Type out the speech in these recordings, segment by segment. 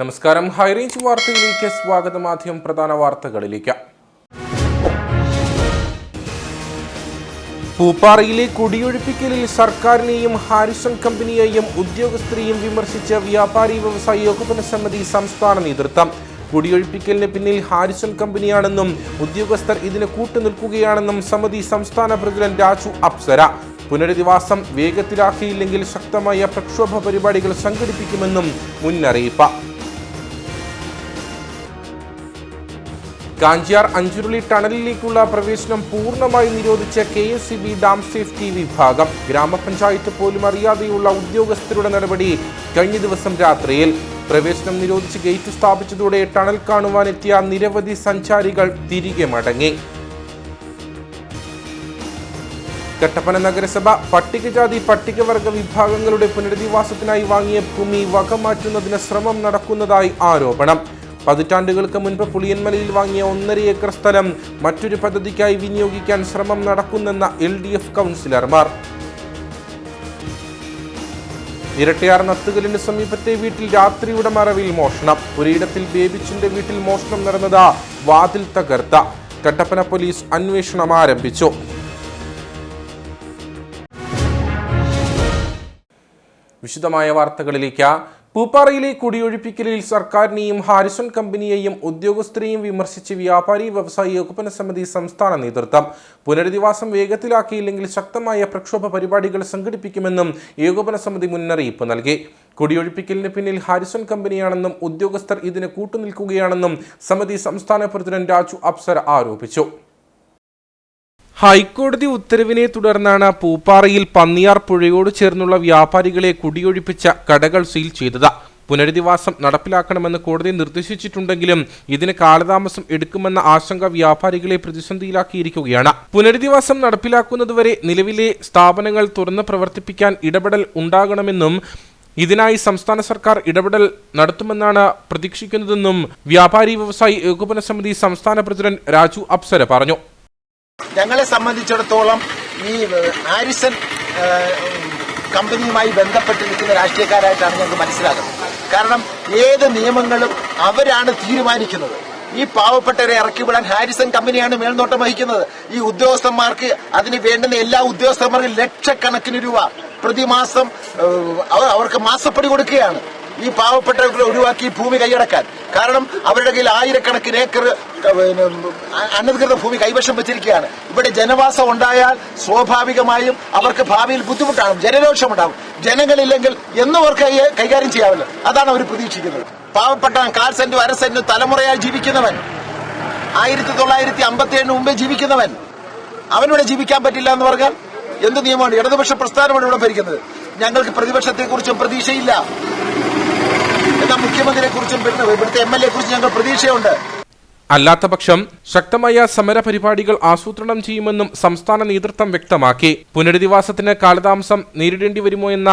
നമസ്കാരം. ഹൈറേഞ്ച് വാർത്തയിലേക്ക് സ്വാഗതം. ആദ്യം പ്രധാന വാർത്തകളിലേക്ക്. പൂപ്പാറയിലെ കുടിയൊഴിപ്പിക്കലിൽ സർക്കാരിനെയും ഹാരിസൺ കമ്പനിയെയും ഉദ്യോഗസ്ഥരെയും വിമർശിച്ച് വ്യാപാരി വ്യവസായി ഏകോപന സമിതി സംസ്ഥാന നേതൃത്വം. കുടിയൊഴിപ്പിക്കലിന് പിന്നിൽ ഹാരിസൺ കമ്പനിയാണെന്നും ഉദ്യോഗസ്ഥർ ഇതിന് കൂട്ടുനിൽക്കുകയാണെന്നും സമിതി സംസ്ഥാന പ്രസിഡന്റ് രാജു അപ്സര. പുനരധിവാസം വേഗത്തിലാക്കിയില്ലെങ്കിൽ ശക്തമായ പ്രക്ഷോഭ പരിപാടികൾ സംഘടിപ്പിക്കുമെന്നും മുന്നറിയിപ്പ്. കാഞ്ചിയാർ അഞ്ചുരുളി ടണലിലേക്കുള്ള പ്രവേശനം പൂർണ്ണമായി നിരോധിച്ച KSEB ഡാം സേഫ്റ്റി വിഭാഗം. ഗ്രാമപഞ്ചായത്ത് പോലും അറിയാതെയുള്ള ഉദ്യോഗസ്ഥരുടെ നടപടി കഴിഞ്ഞ ദിവസം രാത്രിയിൽ. പ്രവേശനം നിരോധിച്ച് ഗേറ്റ് സ്ഥാപിച്ചതോടെ ടണൽ കാണുവാനെത്തിയ നിരവധി സഞ്ചാരികൾ തിരികെ മടങ്ങി. കട്ടപ്പന നഗരസഭ പട്ടികജാതി പട്ടികവർഗ വിഭാഗങ്ങളുടെ പുനരധിവാസത്തിനായി വാങ്ങിയ ഭൂമി വകമാറ്റുന്നതിന് ശ്രമം നടക്കുന്നതായി ആരോപണം. പതിറ്റാണ്ടുകൾക്ക് മുൻപ് പുളിയന്മലയിൽ വാങ്ങിയ 1.5 ഏക്കർ സ്ഥലം മറ്റൊരു പദ്ധതിക്കായി വിനിയോഗിക്കാൻ ശ്രമം നടക്കുന്നെന്ന LDF കൗൺസിലർമാർ. ഇരട്ടയാർ നത്തുകലിന് സമീപത്തെ വീട്ടിൽ രാത്രിയുടെ മറവിൽ മോഷണം. ഒരിടത്തിൽ ബേബിച്ചിന്റെ വീട്ടിൽ മോഷണം നടന്നത് വാതിൽ തകർത്ത. കട്ടപ്പന പോലീസ് അന്വേഷണം ആരംഭിച്ചു. വിശദമായ വാർത്തകളിലേക്ക്. പൂപ്പാറയിലെ കുടിയൊഴിപ്പിക്കലിൽ സർക്കാരിനെയും ഹാരിസൺ കമ്പനിയെയും ഉദ്യോഗസ്ഥരെയും വിമർശിച്ച് വ്യാപാരി വ്യവസായി ഏകോപന സമിതി സംസ്ഥാന നേതൃത്വം. പുനരധിവാസം വേഗത്തിലാക്കിയില്ലെങ്കിൽ ശക്തമായ പ്രക്ഷോഭ പരിപാടികൾ സംഘടിപ്പിക്കുമെന്നും ഏകോപന സമിതി മുന്നറിയിപ്പ് നൽകി. കുടിയൊഴിപ്പിക്കലിന് പിന്നിൽ ഹാരിസൺ കമ്പനിയാണെന്നും ഉദ്യോഗസ്ഥർ ഇതിന് കൂട്ടുനിൽക്കുകയാണെന്നും സമിതി സംസ്ഥാന പ്രസിഡന്റ് രാജു അപ്സര ആരോപിച്ചു. ഹൈക്കോടതി ഉത്തരവിനെ തുടർന്നാണ് പൂപ്പാറയിൽ പന്നിയാർ പുഴയോട് ചേർന്നുള്ള വ്യാപാരികളെ കുടിയൊഴിപ്പിച്ച കടകൾ സീൽ ചെയ്തത്. പുനരധിവാസം നടപ്പിലാക്കണമെന്ന് കോടതി നിർദ്ദേശിച്ചിട്ടുണ്ടെങ്കിലും ഇതിന് കാലതാമസം എടുക്കുമെന്ന ആശങ്ക വ്യാപാരികളെ പ്രതിസന്ധിയിലാക്കിയിരിക്കുകയാണ്. പുനരധിവാസം നടപ്പിലാക്കുന്നതുവരെ നിലവിലെ സ്ഥാപനങ്ങൾ തുറന്ന് പ്രവർത്തിപ്പിക്കാൻ ഇടപെടൽ ഉണ്ടാകണമെന്നും ഇതിനായി സംസ്ഥാന സർക്കാർ ഇടപെടൽ നടത്തുമെന്നാണ് പ്രതീക്ഷിക്കുന്നതെന്നും വ്യാപാരി വ്യവസായി ഏകോപന സമിതി സംസ്ഥാന പ്രസിഡന്റ് രാജു അപ്സര പറഞ്ഞു. ഞങ്ങളെ സംബന്ധിച്ചിടത്തോളം ഈ ഹാരിസൺ കമ്പനിയുമായി ബന്ധപ്പെട്ട് നിൽക്കുന്ന രാഷ്ട്രീയക്കാരായിട്ടാണ് ഞങ്ങൾക്ക് മനസ്സിലാകുന്നത്. കാരണം ഏത് നിയമങ്ങളും അവരാണ് തീരുമാനിക്കുന്നത്. ഈ പാവപ്പെട്ടവരെ ഇറക്കിവിടാൻ ഹാരിസൺ കമ്പനിയാണ് മേൽനോട്ടം വഹിക്കുന്നത്. ഈ ഉദ്യോഗസ്ഥന്മാർക്ക് അതിന് വേണ്ടുന്ന എല്ലാ ഉദ്യോഗസ്ഥന്മാർക്കും ലക്ഷക്കണക്കിന് രൂപ പ്രതിമാസം അവർക്ക് മാസപ്പടി കൊടുക്കുകയാണ്. ഈ പാവപ്പെട്ടവരെ ഒഴിവാക്കി ഭൂമി കൈയടക്കാൻ. കാരണം അവരുടെ കയ്യിൽ ആയിരക്കണക്കിന് ഏക്കർ അനധികൃത ഭൂമി കൈവശം വെച്ചിരിക്കുകയാണ്. ഇവിടെ ജനവാസം ഉണ്ടായാൽ സ്വാഭാവികമായും അവർക്ക് ഭാവിയിൽ ബുദ്ധിമുട്ടാണ്, ജനരോഷമുണ്ടാകും. ജനങ്ങളില്ലെങ്കിൽ എന്നും അവർക്ക് കൈകാര്യം ചെയ്യാമല്ലോ. അതാണ് അവർ പ്രതീക്ഷിക്കുന്നത്. പാവപ്പെട്ട 1/4 സെന്റ് 1/2 സെന്റ് തലമുറയായി ജീവിക്കുന്നവൻ, 1957 മുമ്പേ ജീവിക്കുന്നവൻ, അവനിവിടെ ജീവിക്കാൻ പറ്റില്ല എന്ന് പറഞ്ഞാൽ എന്ത് നിയമമാണ്? ഇടതുപക്ഷ പ്രസ്ഥാനമാണ് ഇവിടെ ഭരിക്കുന്നത്. ഞങ്ങൾക്ക് പ്രതിപക്ഷത്തെക്കുറിച്ചും പ്രതീക്ഷയില്ല. എന്നാൽ മുഖ്യമന്ത്രിയെ കുറിച്ചും ഇവിടുത്തെ MLA കുറിച്ചും ഞങ്ങൾ പ്രതീക്ഷയുണ്ട്. അല്ലാത്തപക്ഷം ശക്തമായ സമര പരിപാടികൾ ആസൂത്രണം ചെയ്യുമെന്നും സംസ്ഥാന നേതൃത്വം വ്യക്തമാക്കി. പുനരധിവാസത്തിന് കാലതാമസം നേരിടേണ്ടി വരുമോ എന്ന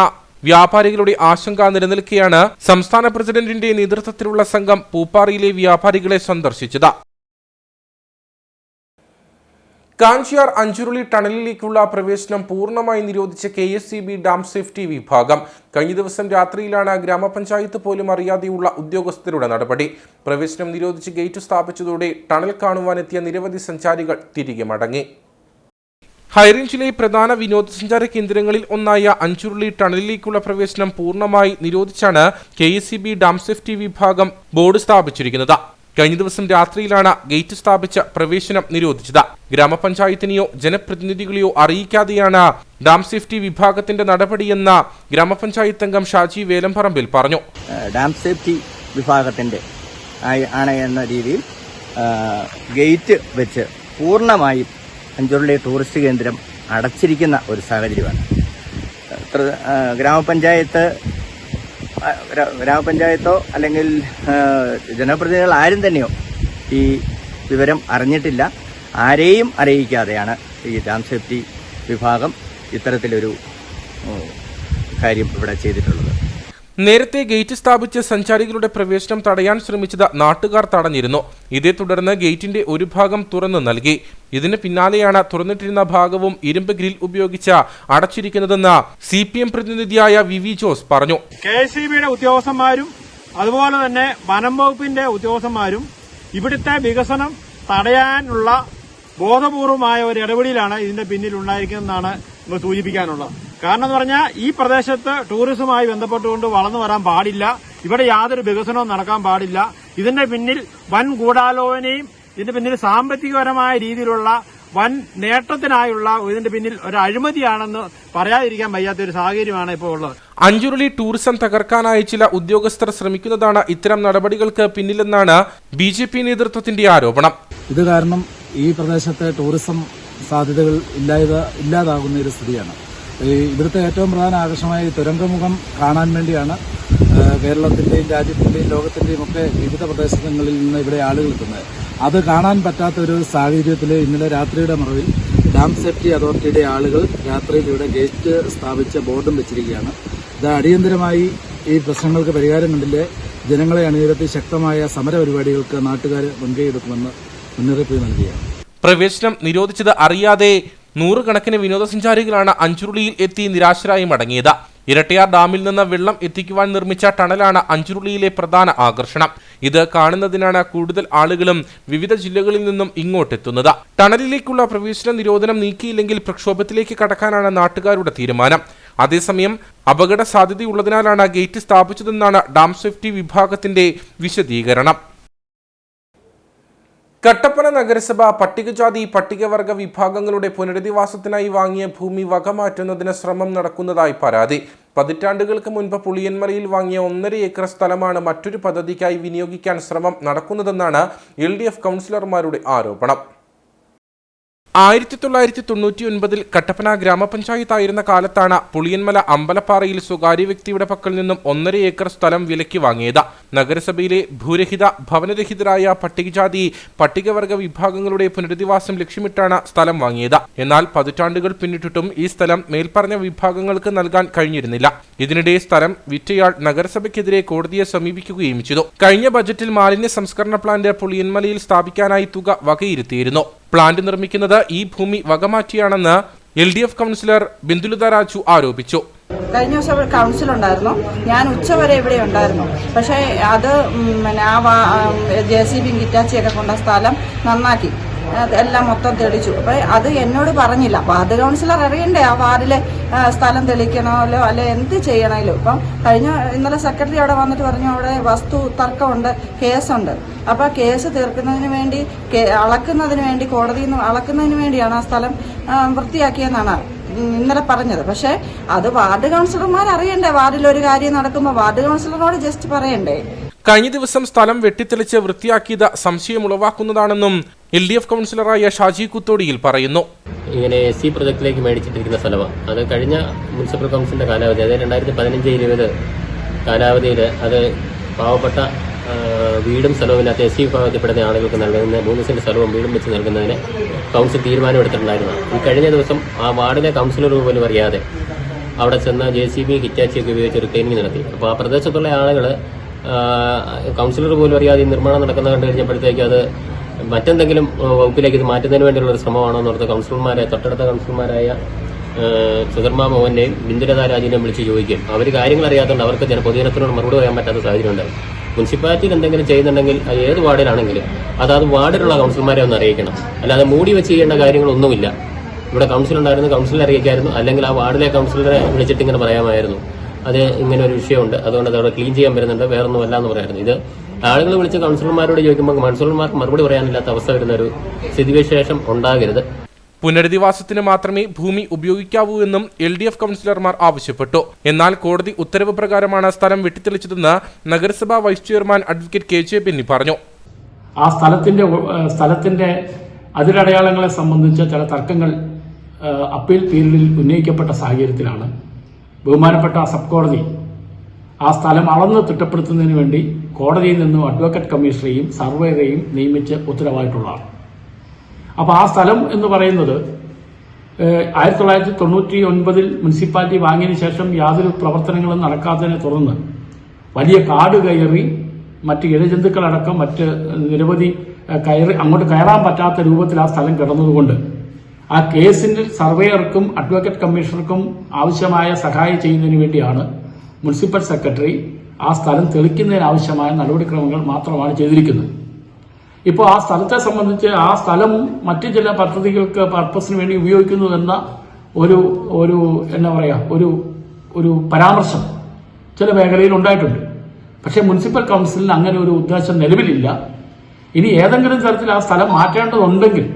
വ്യാപാരികളുടെ ആശങ്ക നിലനിൽക്കെയാണ് സംസ്ഥാന പ്രസിഡന്റിന്റെ നേതൃത്വത്തിലുള്ള സംഘം പൂപ്പാറയിലെ വ്യാപാരികളെ സന്ദർശിച്ചത്. കാഞ്ചിയാർ അഞ്ചുരുളി ടണലിലേക്കുള്ള പ്രവേശനം പൂർണ്ണമായി നിരോധിച്ച KSEB ഡാം സേഫ്റ്റി വിഭാഗം. കഴിഞ്ഞ ദിവസം രാത്രിയിലാണ് ഗ്രാമപഞ്ചായത്ത് പോലും അറിയാതെയുള്ള ഉദ്യോഗസ്ഥരുടെ നടപടി. പ്രവേശനം നിരോധിച്ച് ഗേറ്റ് സ്ഥാപിച്ചതോടെ ടണൽ കാണുവാനെത്തിയ നിരവധി സഞ്ചാരികൾ തിരികെ മടങ്ങി. ഹൈറേഞ്ചിലെ പ്രധാന വിനോദസഞ്ചാര കേന്ദ്രങ്ങളിൽ ഒന്നായ അഞ്ചുരുളി ടണലിലേക്കുള്ള പ്രവേശനം പൂർണ്ണമായി നിരോധിച്ചാണ് KSEB ഡാം സേഫ്റ്റി വിഭാഗം ബോർഡ് സ്ഥാപിച്ചിരിക്കുന്നത്. കഴിഞ്ഞ ദിവസം രാത്രിയിലാണ് ഗേറ്റ് സ്ഥാപിച്ച പ്രവേശനം നിരോധിച്ചത്. ഗ്രാമപഞ്ചായത്തിനെയോ ജനപ്രതിനിധികളെയോ അറിയിക്കാതെയാണ് ഡാം സേഫ്റ്റി വിഭാഗത്തിന്റെ നടപടിയെന്ന ഗ്രാമപഞ്ചായത്ത് അംഗം ഷാജി വേലംപറമ്പിൽ പറഞ്ഞു. ഡാം സേഫ്റ്റി വിഭാഗത്തിന്റെ ആണ് എന്ന രീതിയിൽ ഗേറ്റ് വെച്ച് പൂർണ്ണമായും അഞ്ചുരുളി ടൂറിസ്റ്റ് കേന്ദ്രം അടച്ചിരിക്കുന്ന ഒരു സാഹചര്യമാണ്. ഗ്രാമപഞ്ചായത്തോ അല്ലെങ്കിൽ ജനപ്രതിനിധികൾ ആരും തന്നെയോ ഈ വിവരം അറിഞ്ഞിട്ടില്ല. ആരെയും അറിയിക്കാതെയാണ് ഈ ഡാം സേഫ്റ്റി വിഭാഗം ഇത്തരത്തിലൊരു കാര്യം ഇവിടെ ചെയ്തിട്ടുള്ളത്. നേരത്തെ ഗേറ്റ് സ്ഥാപിച്ച് സഞ്ചാരികളുടെ പ്രവേശനം തടയാൻ ശ്രമിച്ചത് നാട്ടുകാർ തടഞ്ഞിരുന്നു. ഇതേ തുടർന്ന് ഗേറ്റിന്റെ ഒരു ഭാഗം തുറന്നു നൽകി. ഇതിന് പിന്നാലെയാണ് തുറന്നിട്ടിരുന്ന ഭാഗവും ഇരുമ്പ് ഗ്രിൽ ഉപയോഗിച്ച് അടച്ചിരിക്കുന്നതെന്ന് CPM പ്രതിനിധിയായ VV ജോസ് പറഞ്ഞു. KSEBയുടെ ഉദ്യോഗസ്ഥന്മാരും അതുപോലെ തന്നെ വനം വകുപ്പിന്റെ ഉദ്യോഗസ്ഥന്മാരും ഇവിടുത്തെ വികസനം തടയാനുള്ള ബോധപൂർവമായ ഒരു ഇടപെടലാണ് ഇതിന്റെ പിന്നിൽ ഉണ്ടായിരിക്കുന്നതെന്നാണ് സൂചിപ്പിക്കാനുള്ളത്. കാരണം എന്ന് പറഞ്ഞാൽ ഈ പ്രദേശത്ത് ടൂറിസവുമായി ബന്ധപ്പെട്ടുകൊണ്ട് വളർന്നു വരാൻ പാടില്ല, ഇവിടെ യാതൊരു വികസനവും നടക്കാൻ പാടില്ല. ഇതിന്റെ പിന്നിൽ വൻ ഗൂഢാലോചനയും ഇതിന്റെ പിന്നിൽ സാമ്പത്തികപരമായ രീതിയിലുള്ള വൻ നേട്ടത്തിനായുള്ള ഇതിന്റെ പിന്നിൽ ഒരു അഴിമതിയാണെന്ന് പറയാതിരിക്കാൻ വയ്യാത്ത ഒരു സാഹചര്യമാണ് ഇപ്പോൾ ഉള്ളത്. അഞ്ചുരുളി ടൂറിസം തകർക്കാനായി ചില ഉദ്യോഗസ്ഥർ ശ്രമിക്കുന്നതാണ് ഇത്തരം നടപടികൾക്ക് പിന്നിലെന്നാണ് BJP നേതൃത്വത്തിന്റെ ആരോപണം. ഇത് കാരണം ഈ പ്രദേശത്തെ ടൂറിസം സാധ്യതകൾ ഇല്ലാതാകുന്ന ഒരു സ്ഥിതിയാണ്. ഇവിടുത്തെ ഏറ്റവും പ്രധാന ആകർഷമായ തുരങ്കമുഖം കാണാൻ വേണ്ടിയാണ് കേരളത്തിന്റെയും രാജ്യത്തിന്റെയും ലോകത്തിന്റെയും ഒക്കെ വിവിധ പ്രദേശങ്ങളിൽ നിന്ന് ഇവിടെ ആളുകൾ എത്തുന്നത്. അത് കാണാൻ പറ്റാത്ത ഒരു സാഹചര്യത്തിൽ ഇന്നലെ രാത്രിയുടെ മറവിൽ ഡാം സേഫ്റ്റി അതോറിറ്റിയുടെ ആളുകൾ രാത്രിയിൽ ഇവിടെ ഗേറ്റ് സ്ഥാപിച്ച ബോർഡും വെച്ചിരിക്കുകയാണ്. ഇത് അടിയന്തരമായി ഈ പ്രശ്നങ്ങൾക്ക് പരിഹാരം കണ്ടില്ലേ ജനങ്ങളെ അണിനിരത്തി ശക്തമായ സമര പരിപാടികൾക്ക് നാട്ടുകാർ മുൻകൈയെടുക്കുമെന്ന് മുന്നറിയിപ്പ് നൽകുകയാണ്. പ്രവേശനം നിരോധിച്ചത് അറിയാതെ നൂറുകണക്കിന് വിനോദസഞ്ചാരികളാണ് അഞ്ചുരുളിയിൽ എത്തി നിരാശരായി മടങ്ങിയത്. ഇരട്ടയാർ ഡാമിൽ നിന്ന് വെള്ളം എത്തിക്കുവാൻ നിർമ്മിച്ച ടണലാണ് അഞ്ചുരുളിയിലെ പ്രധാന ആകർഷണം. ഇത് കാണുന്നതിനാണ് കൂടുതൽ ആളുകളും വിവിധ ജില്ലകളിൽ നിന്നും ഇങ്ങോട്ടെത്തുന്നത്. ടണലിലേക്കുള്ള പ്രവേശന നിരോധനം നീക്കിയില്ലെങ്കിൽ പ്രക്ഷോഭത്തിലേക്ക് കടക്കാനാണ് നാട്ടുകാരുടെ തീരുമാനം. അതേസമയം അപകട സാധ്യതയുള്ളതിനാലാണ് ഗേറ്റ് സ്ഥാപിച്ചതെന്നാണ് ഡാം സേഫ്റ്റി വിഭാഗത്തിന്റെ വിശദീകരണം. കട്ടപ്പന നഗരസഭ പട്ടികജാതി പട്ടികവർഗ വിഭാഗങ്ങളുടെ പുനരധിവാസത്തിനായി വാങ്ങിയ ഭൂമി വകമാറ്റുന്നതിന് ശ്രമം നടക്കുന്നതായി പരാതി. പതിറ്റാണ്ടുകൾക്ക് മുൻപ് പുളിയന്മലയിൽ വാങ്ങിയ 1.5 ഏക്കർ സ്ഥലമാണ് മറ്റൊരു പദ്ധതിക്കായി വിനിയോഗിക്കാൻ ശ്രമം നടക്കുന്നതെന്നാണ് LDF കൗൺസിലർമാരുടെ ആരോപണം. 1999 കട്ടപ്പന ഗ്രാമപഞ്ചായത്തായിരുന്ന കാലത്താണ് പുളിയന്മല അമ്പലപ്പാറയിൽ സ്വകാര്യ വ്യക്തിയുടെ പക്കൽ നിന്നും 1.5 ഏക്കർ സ്ഥലം വിലയ്ക്ക് വാങ്ങിയത്. നഗരസഭയിലെ ഭൂരഹിത ഭവനരഹിതരായ പട്ടികജാതി പട്ടികവർഗ വിഭാഗങ്ങളുടെ പുനരധിവാസം ലക്ഷ്യമിട്ടാണ് സ്ഥലം വാങ്ങിയത്. എന്നാൽ പതിറ്റാണ്ടുകൾ പിന്നിട്ടിട്ടും ഈ സ്ഥലം മേൽപ്പറഞ്ഞ വിഭാഗങ്ങൾക്ക് നൽകാൻ കഴിഞ്ഞിരുന്നില്ല. ഇതിനിടെ സ്ഥലം വിറ്റയാൾ നഗരസഭയ്ക്കെതിരെ കോടതിയെ സമീപിക്കുകയും ചെയ്തു. കഴിഞ്ഞ ബജറ്റിൽ മാലിന്യ സംസ്കരണ പ്ലാന്റ് പുളിയന്മലയിൽ സ്ഥാപിക്കാനായി തുക വകയിരുത്തിയിരുന്നു. പ്ലാന്റ് നിർമ്മിക്കുന്നത് ഈ ഭൂമി വകമാറ്റിയാണെന്ന് LDF കൗൺസിലർ ബിന്ദുലത രാജു ആരോപിച്ചു. കഴിഞ്ഞ ദിവസം കൗൺസിൽ ഉണ്ടായിരുന്നു, ഞാൻ ഉച്ചവരെ ഇവിടെ ഉണ്ടായിരുന്നു. പക്ഷേ അത് JCB കിറ്റാച്ചിയൊക്കെ കൊണ്ട സ്ഥലം നന്നാക്കി എല്ലാം മൊത്തം തെളിച്ചു. അപ്പോൾ അത് എന്നോട് പറഞ്ഞില്ല. വാർഡ് കൗൺസിലർ അറിയണ്ടേ ആ വാർഡിലെ സ്ഥലം തെളിക്കണമല്ലോ അല്ലെ എന്ത് ചെയ്യണമല്ലോ. ഇപ്പം ഇന്നലെ സെക്രട്ടറി അവിടെ വന്നിട്ട് പറഞ്ഞു അവിടെ വസ്തു തർക്കമുണ്ട്, കേസുണ്ട്. അപ്പോൾ കേസ് തീർക്കുന്നതിന് വേണ്ടി അളക്കുന്നതിന് വേണ്ടി കോടതിയിൽ നിന്ന് അളക്കുന്നതിന് വേണ്ടിയാണ് ആ സ്ഥലം വൃത്തിയാക്കിയെന്നാണ് ഇന്നലെ പറഞ്ഞത്. പക്ഷേ അത് വാർഡ് കൗൺസിലർമാർ അറിയണ്ടേ. വാർഡിലൊരു കാര്യം നടക്കുമ്പോൾ വാർഡ് കൗൺസിലറോട് ജസ്റ്റ് പറയണ്ടേ. കഴിഞ്ഞ ദിവസം സ്ഥലം വെട്ടിത്തെളിച്ച് വൃത്തിയാക്കിയത് സംശയമുളവാക്കുന്നതാണെന്നും LDF കൗൺസിലറായ ഷാജി കുത്തോടിയിൽ പറയുന്നു. ഇങ്ങനെ SC പ്രൊജക്റ്റിലേക്ക് മേടിച്ചിട്ടിരിക്കുന്ന സ്ഥലമാണ്. അത് കഴിഞ്ഞ മുനിസിപ്പൽ കൗൺസിലിന്റെ കാലാവധി, അതായത് 2015-20 കാലാവധിയിൽ അത് പാവപ്പെട്ട വീടും സ്ഥലവുമില്ലാത്ത SC വിഭാഗത്തിൽപ്പെടുന്ന ആളുകൾക്ക് നൽകുന്ന 3 സെന്റ് സ്ഥലവും വീടും വെച്ച് നൽകുന്നതിന് കൗൺസിൽ തീരുമാനമെടുത്തിട്ടുണ്ടായിരുന്നു. ഈ കഴിഞ്ഞ ദിവസം ആ വാർഡിലെ കൗൺസിലർ പോലും അറിയാതെ അവിടെ ചെന്ന് JCB ഹിറ്റാച്ചിയൊക്കെ ഉപയോഗിച്ച് ഒരു ക്ലീനിങ് നടത്തി. അപ്പോൾ ആ പ്രദേശത്തുള്ള ആളുകൾ കൗൺസിലർ പോലും അറിയാതെ ഈ നിർമ്മാണം നടക്കുന്ന കണ്ടു കഴിഞ്ഞപ്പോഴത്തേക്ക് അത് മറ്റെന്തെങ്കിലും വകുപ്പിലേക്ക് ഇത് മാറ്റുന്നതിന് വേണ്ടിയുള്ള ഒരു ശ്രമമാണോ എന്നോർത്ത് തൊട്ടടുത്ത കൗൺസിലർമാരായ സുധർമ്മ മോഹനെയും ബിന്ദുലത രാജുവിനെയും വിളിച്ച് ചോദിക്കും. അവർ കാര്യങ്ങൾ അറിയാത്തതുകൊണ്ട് അവർക്ക് പൊതുജനത്തിനോട് മറുപടി പറയാൻ പറ്റാത്ത സാഹചര്യം ഉണ്ടായി. മുനിസിപ്പാലിറ്റിയിൽ എന്തെങ്കിലും ചെയ്യുന്നുണ്ടെങ്കിൽ അത് ഏത് വാർഡിലാണെങ്കിലും അത് വാർഡിലുള്ള കൗൺസിലർമാരെ ഒന്ന് അറിയിക്കണം. അല്ലാതെ മൂടി വെച്ച് ചെയ്യേണ്ട കാര്യങ്ങളൊന്നുമില്ല. ഇവിടെ കൗൺസിൽ ഉണ്ടായിരുന്നു, കൗൺസിലറെ അറിയിക്കായിരുന്നു, അല്ലെങ്കിൽ ആ വാർഡിലെ കൗൺസിലറെ വിളിച്ചിട്ട് ഇങ്ങനെ പറയാമായിരുന്നു അത് ഇങ്ങനെ ഒരു വിഷയമുണ്ട്, അതുകൊണ്ട് അതവിടെ ക്ലീൻ ചെയ്യാൻ വരുന്നുണ്ട്, വേറൊന്നുമല്ല എന്ന് പറയായിരുന്നു. ഇത് ആളുകൾ വിളിച്ച് കൗൺസിലർമാരോട് ചോദിക്കുമ്പോൾ കൗൺസിലർമാർക്ക് മറുപടി പറയാനില്ലാത്ത അവസ്ഥ വരുന്ന ഒരു സ്ഥിതിവിശേഷം ഉണ്ടാകരുത്. പുനരധിവാസത്തിന് മാത്രമേ ഭൂമി ഉപയോഗിക്കാവൂ എന്നും LDF കൗൺസിലർമാർ ആവശ്യപ്പെട്ടു. എന്നാൽ കോടതി ഉത്തരവ് പ്രകാരമാണ് സ്ഥലം വെട്ടിത്തെളിച്ചതെന്ന് നഗരസഭാ vice chairman advocate KJ Benny പറഞ്ഞു. ആ സ്ഥലത്തിന്റെ അതിരടയാളങ്ങളെ സംബന്ധിച്ച ചില തർക്കങ്ങൾ അപ്പീൽ പീരീഡിൽ ഉന്നയിക്കപ്പെട്ട സാഹചര്യത്തിലാണ് ബഹുമാനപ്പെട്ട സബ് കോടതി ആ സ്ഥലം അളന്ന് തിട്ടപ്പെടുത്തുന്നതിന് വേണ്ടി കോടതിയിൽ നിന്നും അഡ്വക്കേറ്റ് കമ്മീഷണറെയും സർവേയറെയും നിയമിച്ച് ഉത്തരവായിട്ടുള്ളതാണ്. അപ്പോൾ ആ സ്ഥലം എന്ന് പറയുന്നത് 1999 മുനിസിപ്പാലിറ്റി വാങ്ങിയതിനു ശേഷം യാതൊരു പ്രവർത്തനങ്ങളും നടക്കാത്തതിനെ തുടർന്ന് വലിയ കാട് കയറി മറ്റ് ഇഴജന്തുക്കളടക്കം മറ്റ് നിരവധി അങ്ങോട്ട് കയറാൻ പറ്റാത്ത രൂപത്തിൽ ആ സ്ഥലം കിടന്നതുകൊണ്ട് ആ കേസിന്റെ സർവേയർക്കും അഡ്വക്കേറ്റ് കമ്മീഷണർക്കും ആവശ്യമായ സഹായം ചെയ്യുന്നതിന് വേണ്ടിയാണ് മുനിസിപ്പൽ സെക്രട്ടറി ആ സ്ഥലം തെളിക്കുന്നതിനാവശ്യമായ നടപടിക്രമങ്ങൾ മാത്രമാണ് ചെയ്തിരിക്കുന്നത്. ഇപ്പോൾ ആ സ്ഥലത്തെ സംബന്ധിച്ച് ആ സ്ഥലം മറ്റു ചില പദ്ധതികൾക്ക് പർപ്പസിന് വേണ്ടി ഉപയോഗിക്കുന്നു എന്ന ഒരു എന്താ പറയാ ഒരു പരാമർശം ചില മേഖലയിൽ ഉണ്ടായിട്ടുണ്ട്. പക്ഷേ മുനിസിപ്പൽ കൗൺസിലിന് അങ്ങനെ ഒരു ഉദ്ദേശം നിലവിലില്ല. ഇനി ഏതെങ്കിലും തരത്തിൽ ആ സ്ഥലം മാറ്റേണ്ടതുണ്ടെങ്കിൽ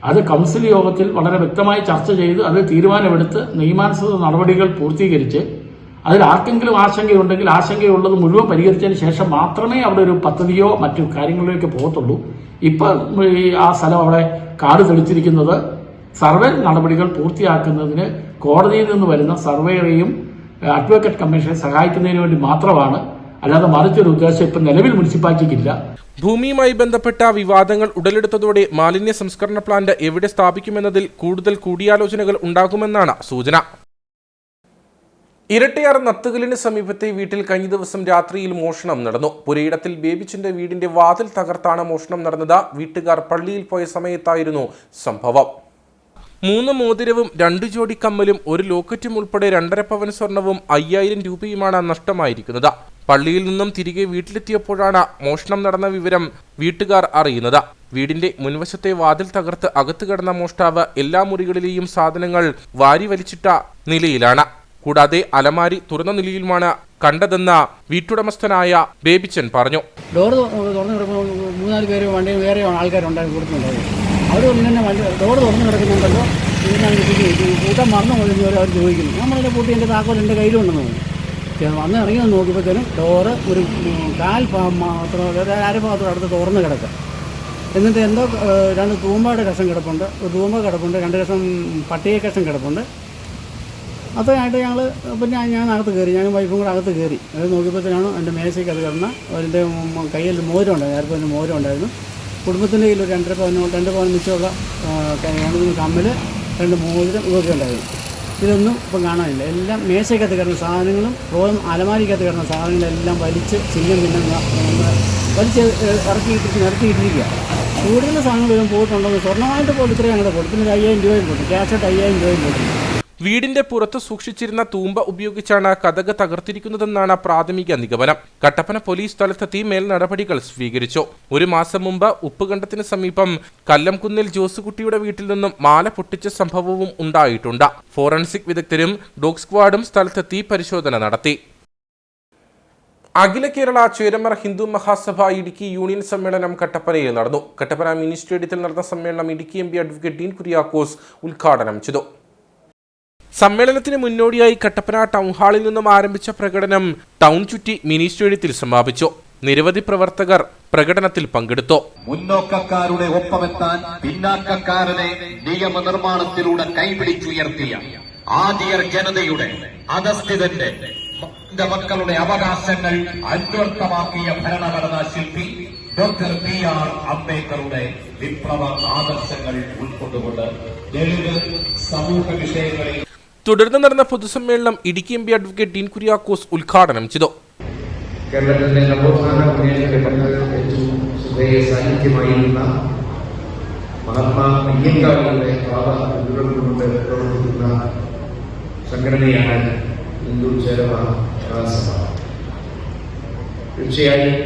അത് കൗൺസിൽ യോഗത്തിൽ വളരെ വ്യക്തമായി ചർച്ച ചെയ്ത് അത് തീരുമാനമെടുത്ത് നിയമാനുസൃത നടപടികൾ പൂർത്തീകരിച്ച് അതിൽ ആർക്കെങ്കിലും ആശങ്കയുണ്ടെങ്കിൽ ആശങ്കയുള്ളത് മുഴുവൻ പരിഹരിച്ചതിന് ശേഷം മാത്രമേ അവിടെ ഒരു പദ്ധതിയോ മറ്റു കാര്യങ്ങളിലേക്ക് പോകത്തുള്ളൂ. ഇപ്പൊ ആ സ്ഥലം അവിടെ കാട് തെളിച്ചിരിക്കുന്നത് സർവേ നടപടികൾ പൂർത്തിയാക്കുന്നതിന് കോടതിയിൽ നിന്ന് വരുന്ന സർവേയെയും അഡ്വക്കേറ്റ് കമ്മീഷനെ സഹായിക്കുന്നതിന് വേണ്ടി മാത്രമാണ്. അല്ലാതെ മറിച്ചൊരു ഉദ്ദേശം ഇപ്പം നിലവിൽ മുനിസിപ്പാലിറ്റിക്കില്ല. ഭൂമിയുമായി ബന്ധപ്പെട്ട വിവാദങ്ങൾ ഉടലെടുത്തതോടെ മാലിന്യ സംസ്കരണ പ്ലാന്റ് എവിടെ സ്ഥാപിക്കുമെന്നതിൽ കൂടുതൽ കൂടിയാലോചനകൾ ഉണ്ടാകുമെന്നാണ് സൂചന. ഇരട്ടയാർ നത്തുകലിന് സമീപത്തെ വീട്ടിൽ കഴിഞ്ഞ ദിവസം രാത്രിയിൽ മോഷണം നടന്നു. പുരയിടത്തിൽ ബേബിച്ചന്റെ വീടിന്റെ വാതിൽ തകർത്താണ് മോഷണം നടന്നത്. വീട്ടുകാർ പള്ളിയിൽ പോയ സമയത്തായിരുന്നു സംഭവം. 3 മോതിരവും 2 ജോഡി കമ്മലും 1 ലോക്കറ്റും ഉൾപ്പെടെ 2.5 പവൻ സ്വർണവും 5000 രൂപയുമാണ് നഷ്ടമായിരിക്കുന്നത്. പള്ളിയിൽ നിന്നും തിരികെ വീട്ടിലെത്തിയപ്പോഴാണ് മോഷണം നടന്ന വിവരം വീട്ടുകാർ അറിയുന്നത്. വീടിന്റെ മുൻവശത്തെ വാതിൽ തകർത്ത് അകത്ത് കിടന്ന മോഷ്ടാവ് എല്ലാ മുറികളിലെയും സാധനങ്ങൾ വാരി വലിച്ചിട്ട നിലയിലാണ്. കൂടാതെ അലമാരി തുറന്ന നിലയിലുമാണ് കണ്ടതെന്ന് വീട്ടുടമസ്ഥനായ ബേബിച്ചൻ പറഞ്ഞു. ഡോർ തുറന്നു കിടക്കുമ്പോൾ 3-4 പേര് വണ്ടിയിൽ വേറെ ആൾക്കാരുണ്ടായി കൊടുക്കുന്നുണ്ടായിരുന്നു. അവർ തന്നെ ഡോർ തുറന്നു കിടക്കുന്നുണ്ടല്ലോ, ഇതിനാണ് കൂട്ടം മറന്നു കഴിഞ്ഞവർ അവർ ചോദിക്കുന്നു. നമ്മളതിൻ്റെ പൂട്ടി എൻ്റെ താക്കോൽ എൻ്റെ കയ്യിലുണ്ടെന്ന് തോന്നുന്നു. വന്ന് ഇറങ്ങി വന്ന് നോക്കിയപ്പോഴത്തേനും ഡോറ് ഒരു കാൽ മാത്രം അരഭാഗത്തോട് അടുത്ത് തുറന്ന് കിടക്കുക. എന്നിട്ട് എന്തോ 2 തൂമ്പയുടെ കഷ്ണം കിടപ്പുണ്ട്, ഒരു തൂമ്പ കിടപ്പുണ്ട്, 2 കഷ്ണം പട്ടിക കഷ്ണം കിടപ്പുണ്ട്. അത്രയായിട്ട് ഞങ്ങൾ പിന്നെ ഞാൻ അകത്ത് കയറി, ഞാനും വൈഫും കൂടെ അകത്ത് കയറി. അത് നോക്കിയപ്പോഴത്തേനാണ് എൻ്റെ മേശയ്ക്ക് അത് കിടന്ന അതിൻ്റെ കയ്യിൽ മോതിരം ഉണ്ടായിരുന്നു, 2 മോതിരം ഉണ്ടായിരുന്നു. കുടുംബത്തിൻ്റെ കയ്യിൽ 2 പവൻ മിച്ചമുള്ള കമ്മൽ, 2 മോതിരം ഇതൊക്കെ ഉണ്ടായിരുന്നു. ഇതൊന്നും ഇപ്പം കാണാനില്ല. എല്ലാം മേശയ്ക്കകത്ത് കിടന്ന സാധനങ്ങളും അലമാരിക്കകത്ത് കിടന്ന സാധനങ്ങളെല്ലാം വലിച്ച് ചിഹ്നം വലിച്ച് നിരത്തിയിട്ടിരിക്കുക. കൂടുതൽ സാധനങ്ങൾ പോയിട്ടുണ്ടെന്ന് സ്വർണ്ണമായിട്ട് പോലും ഇത്രയും അങ്ങോട്ട് പോയി. പിന്നെ 5000 രൂപയും പോയി, ക്യാഷായിട്ട് 5000 രൂപയും പോയി. വീടിന്റെ പുറത്ത് സൂക്ഷിച്ചിരുന്ന തൂമ്പ ഉപയോഗിച്ചാണ് കതക് തകർത്തിരിക്കുന്നതെന്നാണ് പ്രാഥമിക നിഗമനം. കട്ടപ്പന പോലീസ് സ്ഥലത്തെത്തി മേൽ നടപടികൾ സ്വീകരിച്ചു. 1 മാസം മുമ്പ് ഉപ്പുകണ്ടത്തിന് സമീപം കല്ലംകുന്നിൽ ജോസുകുട്ടിയുടെ വീട്ടിൽ നിന്നും മാല പൊട്ടിച്ച സംഭവവും ഉണ്ടായിട്ടുണ്ട്. ഫോറൻസിക് വിദഗ്ധരും ഡോഗ് സ്ക്വാഡും സ്ഥലത്തെത്തി പരിശോധന നടത്തി. അഖില കേരള ചേരമർ ഹിന്ദു മഹാസഭ ഇടുക്കി യൂണിയൻ സമ്മേളനം കട്ടപ്പനയിൽ നടന്നു. കട്ടപ്പന മിനി സ്റ്റേഡിയത്തിൽ നടന്ന സമ്മേളനം Idukki M P advocate Dean Kuriakose ഉദ്ഘാടനം ചെയ്തു. സമ്മേളനത്തിന് മുന്നോടിയായി കട്ടപ്പന ടൗൺ ഹാളിൽ നിന്നും ആരംഭിച്ച പ്രകടനം ടൗൺ ചുറ്റി മിനി സ്റ്റേഡിയത്തിൽ സമാപിച്ചു. നിരവധി പ്രവർത്തകർ പ്രകടനത്തിൽ പങ്കെടുത്തു. മുന്നോക്കക്കാരുടെ ഒപ്പമെത്താൻ പിന്നാക്കക്കാരനെ നിയമനിർമ്മാണത്തിലൂടെ കൈപിടിച്ചുയർത്തിയ ആദിയർ ജനതയുടെ അധസ്ഥിതന്റെ മക്കളുടെ അവകാശങ്ങൾ അന്വർത്ഥമാക്കിയ ഭരണഘടനാ ശില്പി ഡോക്ടർ ബി.ആർ. അംബേദ്കറുടെ വിപ്ലവ ആദർശങ്ങൾ ഉൾക്കൊണ്ടുകൊണ്ട് ദളിത് സമൂഹ വിഷയങ്ങളിൽ തുടർന്ന് നടന്ന പൊതുസമ്മേളനം Idukki M P advocate Dean Kuriakose ഉദ്ഘാടനം ചെയ്തു. കേരളത്തിന്റെ നവോത്ഥാന മുന്നേറ്റത്തിന്റെ ഏറ്റവും ശ്രദ്ധേയ സാന്നിധ്യമായിരുന്ന മഹാത്മാ അയ്യങ്കാളിയുടെ ഉൾക്കൊണ്ടുകൊണ്ട് പ്രവർത്തിക്കുന്ന സംഘടനയാണ് ഹിന്ദു ചേരമ മഹാസഭ. തീർച്ചയായും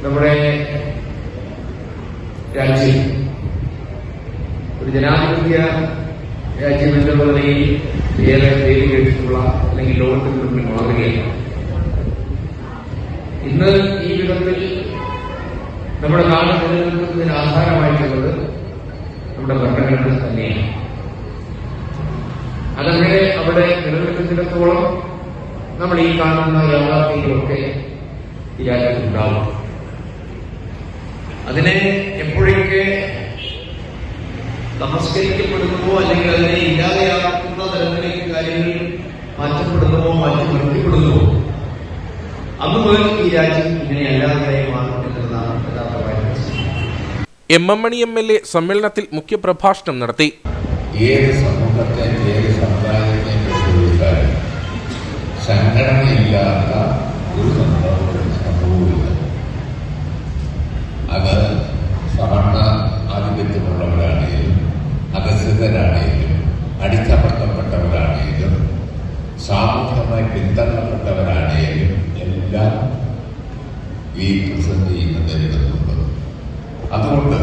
നമ്മുടെ രാജ്യം ഒരു ജനാധിപത്യ രാജ്യം എന്നുള്ള നിലയിൽ ഏറെ പേര് കേട്ടിട്ടുള്ള അല്ലെങ്കിൽ ലോകത്തിന് മുന്നിൽ മാതൃകയാണ്. ഇന്ന് ഈ വിധത്തിൽ നമ്മുടെ നാട് നിലനിൽക്കുന്നതിന് ആധാരമായിട്ടുള്ളത് നമ്മുടെ ഭരണഘടന തന്നെയാണ്. അതങ്ങനെ അവിടെ നിലനിൽക്കുന്നിടത്തോളം നമ്മൾ ഈ കാണുന്ന യാഥാർത്ഥ്യങ്ങളൊക്കെ ഈ രാജ്യത്തുണ്ടാവും. അതിനെ എപ്പോഴൊക്കെ നമസ്കരിക്കപ്പെടുന്നുവോ അല്ലെങ്കിൽ അതിനെ ഇല്ലാതെയാക്കുന്ന തരത്തിലേക്ക് കാര്യങ്ങൾ മാറ്റപ്പെടുന്നുവോ മാറ്റി നിർത്തിപ്പെടുന്നുവോ അന്ന് മുതൽ ഈ രാജ്യം ഇങ്ങനെ അല്ലാതെ മാറും എന്നതാണ് യഥാർത്ഥമായ എം.എം. മണി എം.എൽ.എ. സമ്മേളനത്തിൽ മുഖ്യപ്രഭാഷണം നടത്തി. ഏത് സമൂഹത്തെ ഏത് സമുദായത്തെ വെല്ലുവിളിച്ചാലും സംഘടനയില്ലാത്ത ഒരു സംഭവമില്ല. അത് സവർണ ആധിപത്യമുള്ളവരാണെങ്കിലും അധസ്ഥിതരാണെങ്കിലും അടിച്ചമർത്തപ്പെട്ടവരാണെങ്കിലും സാമൂഹികമായി പിന്തള്ളപ്പെട്ടവരാണെങ്കിലും പ്രസന്റ് ചെയ്യുന്നത് എഴുതുന്നുണ്ട്. അതുകൊണ്ട്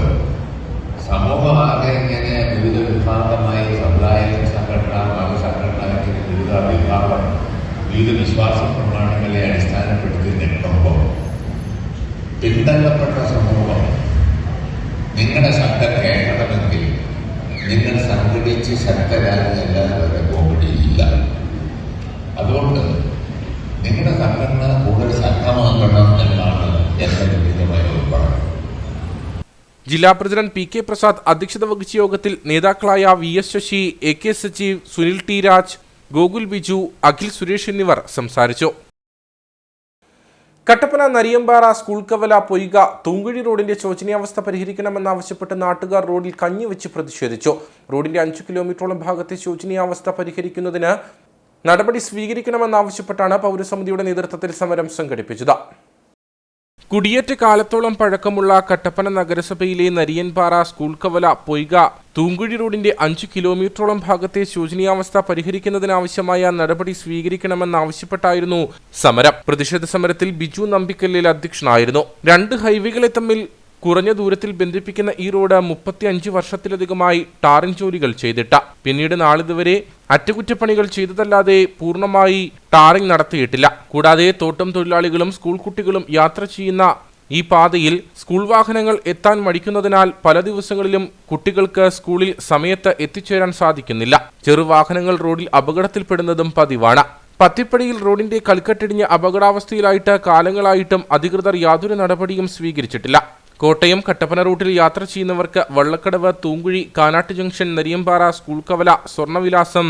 സമൂഹമാകെ ഇങ്ങനെ വിവിധ വിഭാഗമായി സമുദായ സംഘടന, മതസംഘടന, വിവിധ വിഭാഗം വിവിധ വിശ്വാസ പ്രമാണങ്ങളെ അടിസ്ഥാനപ്പെടുത്തി നിൽക്കുമ്പോൾ പിന്തള്ളപ്പെട്ട സമൂഹം നിങ്ങളുടെ ശബ്ദം കേൾക്കണമെങ്കിൽ നിങ്ങൾ സംഘടിച്ച് ശക്തരാകുന്നല്ലാതെ പോകേണ്ടിയില്ല. അതുകൊണ്ട് നിങ്ങളുടെ സംഘടന കൂടുതൽ ശക്തമാക്കണം എന്നാണ് എന്റെ വിവിധമായ അഭിപ്രായം. ജില്ലാ പ്രസിഡന്റ് പി കെ പ്രസാദ് അധ്യക്ഷത വഹിച്ച യോഗത്തിൽ നേതാക്കളായ V S Sasi, A K Sajeev, Sunil T Raj, Gokul Biju, Akhil Suresh എന്നിവർ സംസാരിച്ചു. കട്ടപ്പന നരിയമ്പാറ സ്കൂൾ കവല പൊയ്ക തൂങ്കുഴി റോഡിന്റെ ശോചനീയാവസ്ഥ പരിഹരിക്കണമെന്നാവശ്യപ്പെട്ട് നാട്ടുകാർ റോഡിൽ കഞ്ഞിവെച്ച് പ്രതിഷേധിച്ചു. റോഡിന്റെ 5 കിലോമീറ്ററോളം ഭാഗത്തെ ശോചനീയാവസ്ഥ പരിഹരിക്കുന്നതിന് നടപടി സ്വീകരിക്കണമെന്നാവശ്യപ്പെട്ടാണ് പൗരസമിതിയുടെ നേതൃത്വത്തിൽ സമരം സംഘടിപ്പിച്ചത്. കുടിയേറ്റ കാലത്തോളം പഴക്കമുള്ള കട്ടപ്പന നഗരസഭയിലെ നരിയൻപാറ സ്കൂൾ കവല പൊയ്ക തൂങ്കുഴി റോഡിന്റെ 5 കിലോമീറ്ററോളം ഭാഗത്തെ ശോചനീയാവസ്ഥ പരിഹരിക്കുന്നതിനാവശ്യമായ നടപടി സ്വീകരിക്കണമെന്നാവശ്യപ്പെട്ടായിരുന്നു സമരം. പ്രതിഷേധ സമരത്തിൽ ബിജു നമ്പിക്കല്ലിൽ അധ്യക്ഷനായിരുന്നു. 2 ഹൈവേകളെ തമ്മിൽ കുറഞ്ഞ ദൂരത്തിൽ ബന്ധിപ്പിക്കുന്ന ഈ റോഡ് 35 വർഷത്തിലധികമായി ടാറിംഗ് ജോലികൾ ചെയ്തിട്ട. പിന്നീട് നാളിതുവരെ അറ്റകുറ്റപ്പണികൾ ചെയ്തതല്ലാതെ പൂർണ്ണമായി ടാറിംഗ് നടത്തിയിട്ടില്ല. കൂടാതെ തോട്ടം തൊഴിലാളികളും സ്കൂൾ കുട്ടികളും യാത്ര ചെയ്യുന്ന ഈ പാതയിൽ സ്കൂൾ വാഹനങ്ങൾ എത്താൻ മടിക്കുന്നതിനാൽ പല ദിവസങ്ങളിലും കുട്ടികൾക്ക് സ്കൂളിൽ സമയത്ത് എത്തിച്ചേരാൻ സാധിക്കുന്നില്ല. ചെറുവാഹനങ്ങൾ റോഡിൽ അപകടത്തിൽപ്പെടുന്നതും പതിവാണ്. പത്തിപ്പടിയിൽ റോഡിന്റെ കൽക്കട്ടിടിഞ്ഞ് അപകടാവസ്ഥയിലായിട്ട് കാലങ്ങളായിട്ടും അധികൃതർ യാതൊരു നടപടിയും സ്വീകരിച്ചിട്ടില്ല. കോട്ടയം കട്ടപ്പന റൂട്ടിൽ യാത്ര ചെയ്യുന്നവർക്ക് വള്ളക്കടവ്, തൂങ്കുഴി, കാനാട്ട് ജംഗ്ഷൻ, നരിയമ്പാറ, സ്കൂൾ കവല, സ്വർണ്ണവിലാസം,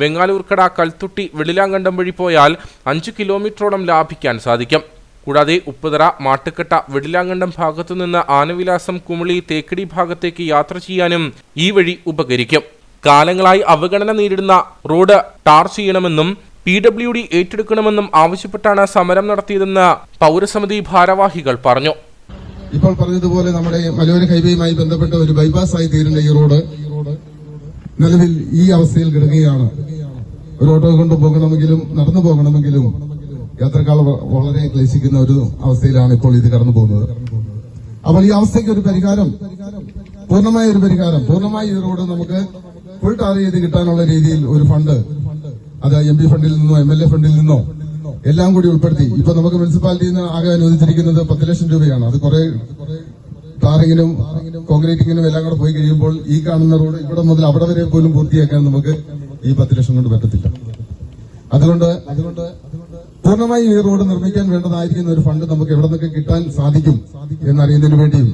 വെങ്ങാലൂർക്കട, കൽത്തുട്ടി, വെളിലാങ്കണ്ടം വഴി പോയാൽ 5 കിലോമീറ്ററോളം ലാഭിക്കാൻ സാധിക്കും. കൂടാതെ ഉപ്പുതറ, മാട്ടുക്കട്ട, വെളിലാങ്കണ്ടം ഭാഗത്തുനിന്ന് ആനവിലാസം, കുമിളി, തേക്കടി ഭാഗത്തേക്ക് യാത്ര ചെയ്യാനും ഈ വഴി ഉപകരിക്കും. കാലങ്ങളായി അവഗണന നേരിടുന്ന റോഡ് ടാർ ചെയ്യണമെന്നും PWD ഏറ്റെടുക്കണമെന്നും ആവശ്യപ്പെട്ടാണ് സമരം നടത്തിയതെന്ന് പൗരസമിതി ഭാരവാഹികൾ പറഞ്ഞു. ഇപ്പോൾ പറഞ്ഞതുപോലെ നമ്മുടെ മലയോര ഹൈവേയുമായി ബന്ധപ്പെട്ട ഒരു ബൈപ്പാസ് ആയി തീരേണ്ട ഈ റോഡ് നിലവിൽ ഈ അവസ്ഥയിൽ കിടക്കുകയാണ്. ഒരു ഓട്ടോ കൊണ്ട് പോകണമെങ്കിലും നടന്നു പോകണമെങ്കിലും യാത്രക്കാർ വളരെ ക്ലേശിക്കുന്ന ഒരു അവസ്ഥയിലാണ് ഇപ്പോൾ ഇത് കടന്നു പോകുന്നത്. അപ്പോൾ ഈ അവസ്ഥയ്ക്ക് ഒരു പരിഹാരം, പൂർണ്ണമായി ഈ റോഡ് നമുക്ക് ഫുൾ ടാർ ചെയ്ത് കിട്ടാനുള്ള രീതിയിൽ ഒരു ഫണ്ട്, അത് MP ഫണ്ടിൽ നിന്നോ MLA ഫണ്ടിൽ നിന്നോ എല്ലാം കൂടി ഉൾപ്പെടുത്തി ഇപ്പൊ നമുക്ക് മുനിസിപ്പാലിറ്റിയിൽ നിന്ന് ആകെ അനുവദിച്ചിരിക്കുന്നത് 10 ലക്ഷം രൂപയാണ്. അത് കുറെ ടാറിങ്ങിനും കോൺക്രീറ്റിങ്ങിനും എല്ലാം കൂടെ പോയി കഴിയുമ്പോൾ ഈ കാണുന്ന റോഡ് ഇവിടെ മുതൽ അവിടെ വരെ പോലും പൂർത്തിയാക്കാൻ നമുക്ക് ഈ 10 ലക്ഷം കൊണ്ട് പറ്റത്തില്ല. അതുകൊണ്ട് പൂർണ്ണമായി ഈ റോഡ് നിർമ്മിക്കാൻ വേണ്ടതായിരിക്കുന്ന ഒരു ഫണ്ട് നമുക്ക് എവിടെ നിന്നൊക്കെ കിട്ടാൻ സാധിക്കും എന്നറിയുന്നതിന് വേണ്ടിയും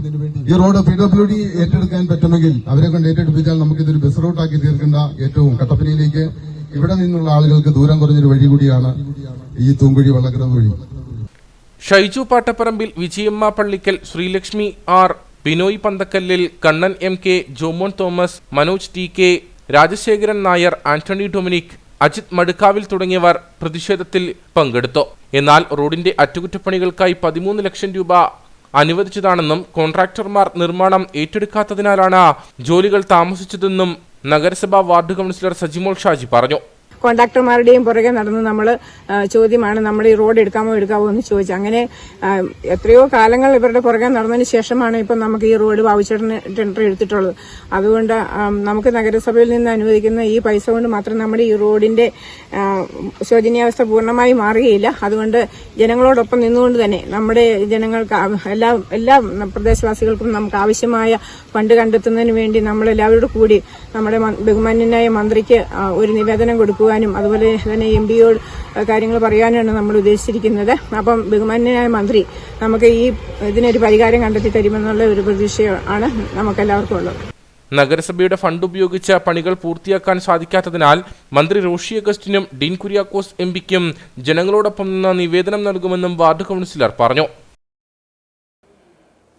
ഈ റോഡ് PWD ഏറ്റെടുക്കാൻ പറ്റുമെങ്കിൽ അവരെ കൊണ്ട് ഏറ്റെടുപ്പിച്ചാൽ നമുക്കിതൊരു ബസ് റൂട്ടാക്കി തീർക്കേണ്ട ഏറ്റവും കട്ടപ്പനയിലേക്ക് ഇവിടെ നിന്നുള്ള ആളുകൾക്ക് ദൂരം കുറഞ്ഞൊരു വഴി കൂടിയാണ് ഈ തൂങ്കുഴി വള്ളക്കടവ് വഴി. Shaiju Pattaparambil, Vijayamma Pallikkal, Sreelakshmi R, Binoy Panthakkallil, Kannan MK, Jomon Thomas, Manoj TK, Rajasekharan Nair, Antony Dominic, Ajith Madukkavil തുടങ്ങിയവർ പ്രതിഷേധത്തിൽ പങ്കെടുത്തു. എന്നാൽ റോഡിന്റെ അറ്റകുറ്റപ്പണികൾക്കായി 13 ലക്ഷം രൂപ അനുവദിച്ചതാണെന്നും കോൺട്രാക്ടർമാർ നിർമ്മാണം ഏറ്റെടുക്കാത്തതിനാലാണ് ജോലികൾ താമസിച്ചതെന്നും നഗരസഭാ വാർഡ് കൗൺസിലർ സജിമോൾ ഷാജി പറഞ്ഞു. കോൺട്രാക്ടർമാരുടെയും പുറകെ നടന്ന് നമ്മൾ ചോദ്യമാണ് നമ്മൾ ഈ റോഡ് എടുക്കാമോ എന്ന് ചോദിച്ചു. അങ്ങനെ എത്രയോ കാലങ്ങൾ ഇവരുടെ പുറകെ നടന്നതിന് ശേഷമാണ് ഇപ്പം നമുക്ക് ഈ റോഡ് ബാബുച്ചേട്ടന് ടെൻഡർ എടുത്തിട്ടുള്ളത്. അതുകൊണ്ട് നമുക്ക് നഗരസഭയിൽ നിന്ന് അനുവദിക്കുന്ന ഈ പൈസ കൊണ്ട് മാത്രം നമ്മുടെ ഈ റോഡിന്റെ ശോചനീയാവസ്ഥ പൂർണ്ണമായി മാറുകയില്ല. അതുകൊണ്ട് ജനങ്ങളോടൊപ്പം നിന്നുകൊണ്ട് തന്നെ നമ്മുടെ ജനങ്ങൾക്ക് എല്ലാ പ്രദേശവാസികൾക്കും നമുക്ക് ആവശ്യമായ ഫണ്ട് കണ്ടെത്തുന്നതിന് വേണ്ടി നമ്മളെല്ലാവരോടും കൂടി നമ്മുടെ ബഹുമാന്യനായ മന്ത്രിക്ക് ഒരു നിവേദനം കൊടുക്കുക, അതുപോലെ തന്നെ MPയോട് കാര്യങ്ങൾ പറയാനാണ് നമ്മൾ ഉദ്ദേശിച്ചിരിക്കുന്നത്. അപ്പം ബഹുമാന്യനായ മന്ത്രി നമുക്ക് ഈ ഇതിനൊരു പരിഹാരം കണ്ടെത്തി തരുമെന്നുള്ള ഒരു പ്രതീക്ഷയാണ് നമുക്കെല്ലാവർക്കും ഉള്ളത്. നഗരസഭയുടെ ഫണ്ട് ഉപയോഗിച്ച് പണികൾ പൂർത്തിയാക്കാൻ സാധിക്കാത്തതിനാൽ മന്ത്രി റോഷി അഗസ്റ്റിനും ഡീൻ കുര്യാക്കോസ് MPക്കും ജനങ്ങളോടൊപ്പം നിന്ന് നിവേദനം നൽകുമെന്നും വാർഡ് കൗൺസിലർ പറഞ്ഞു.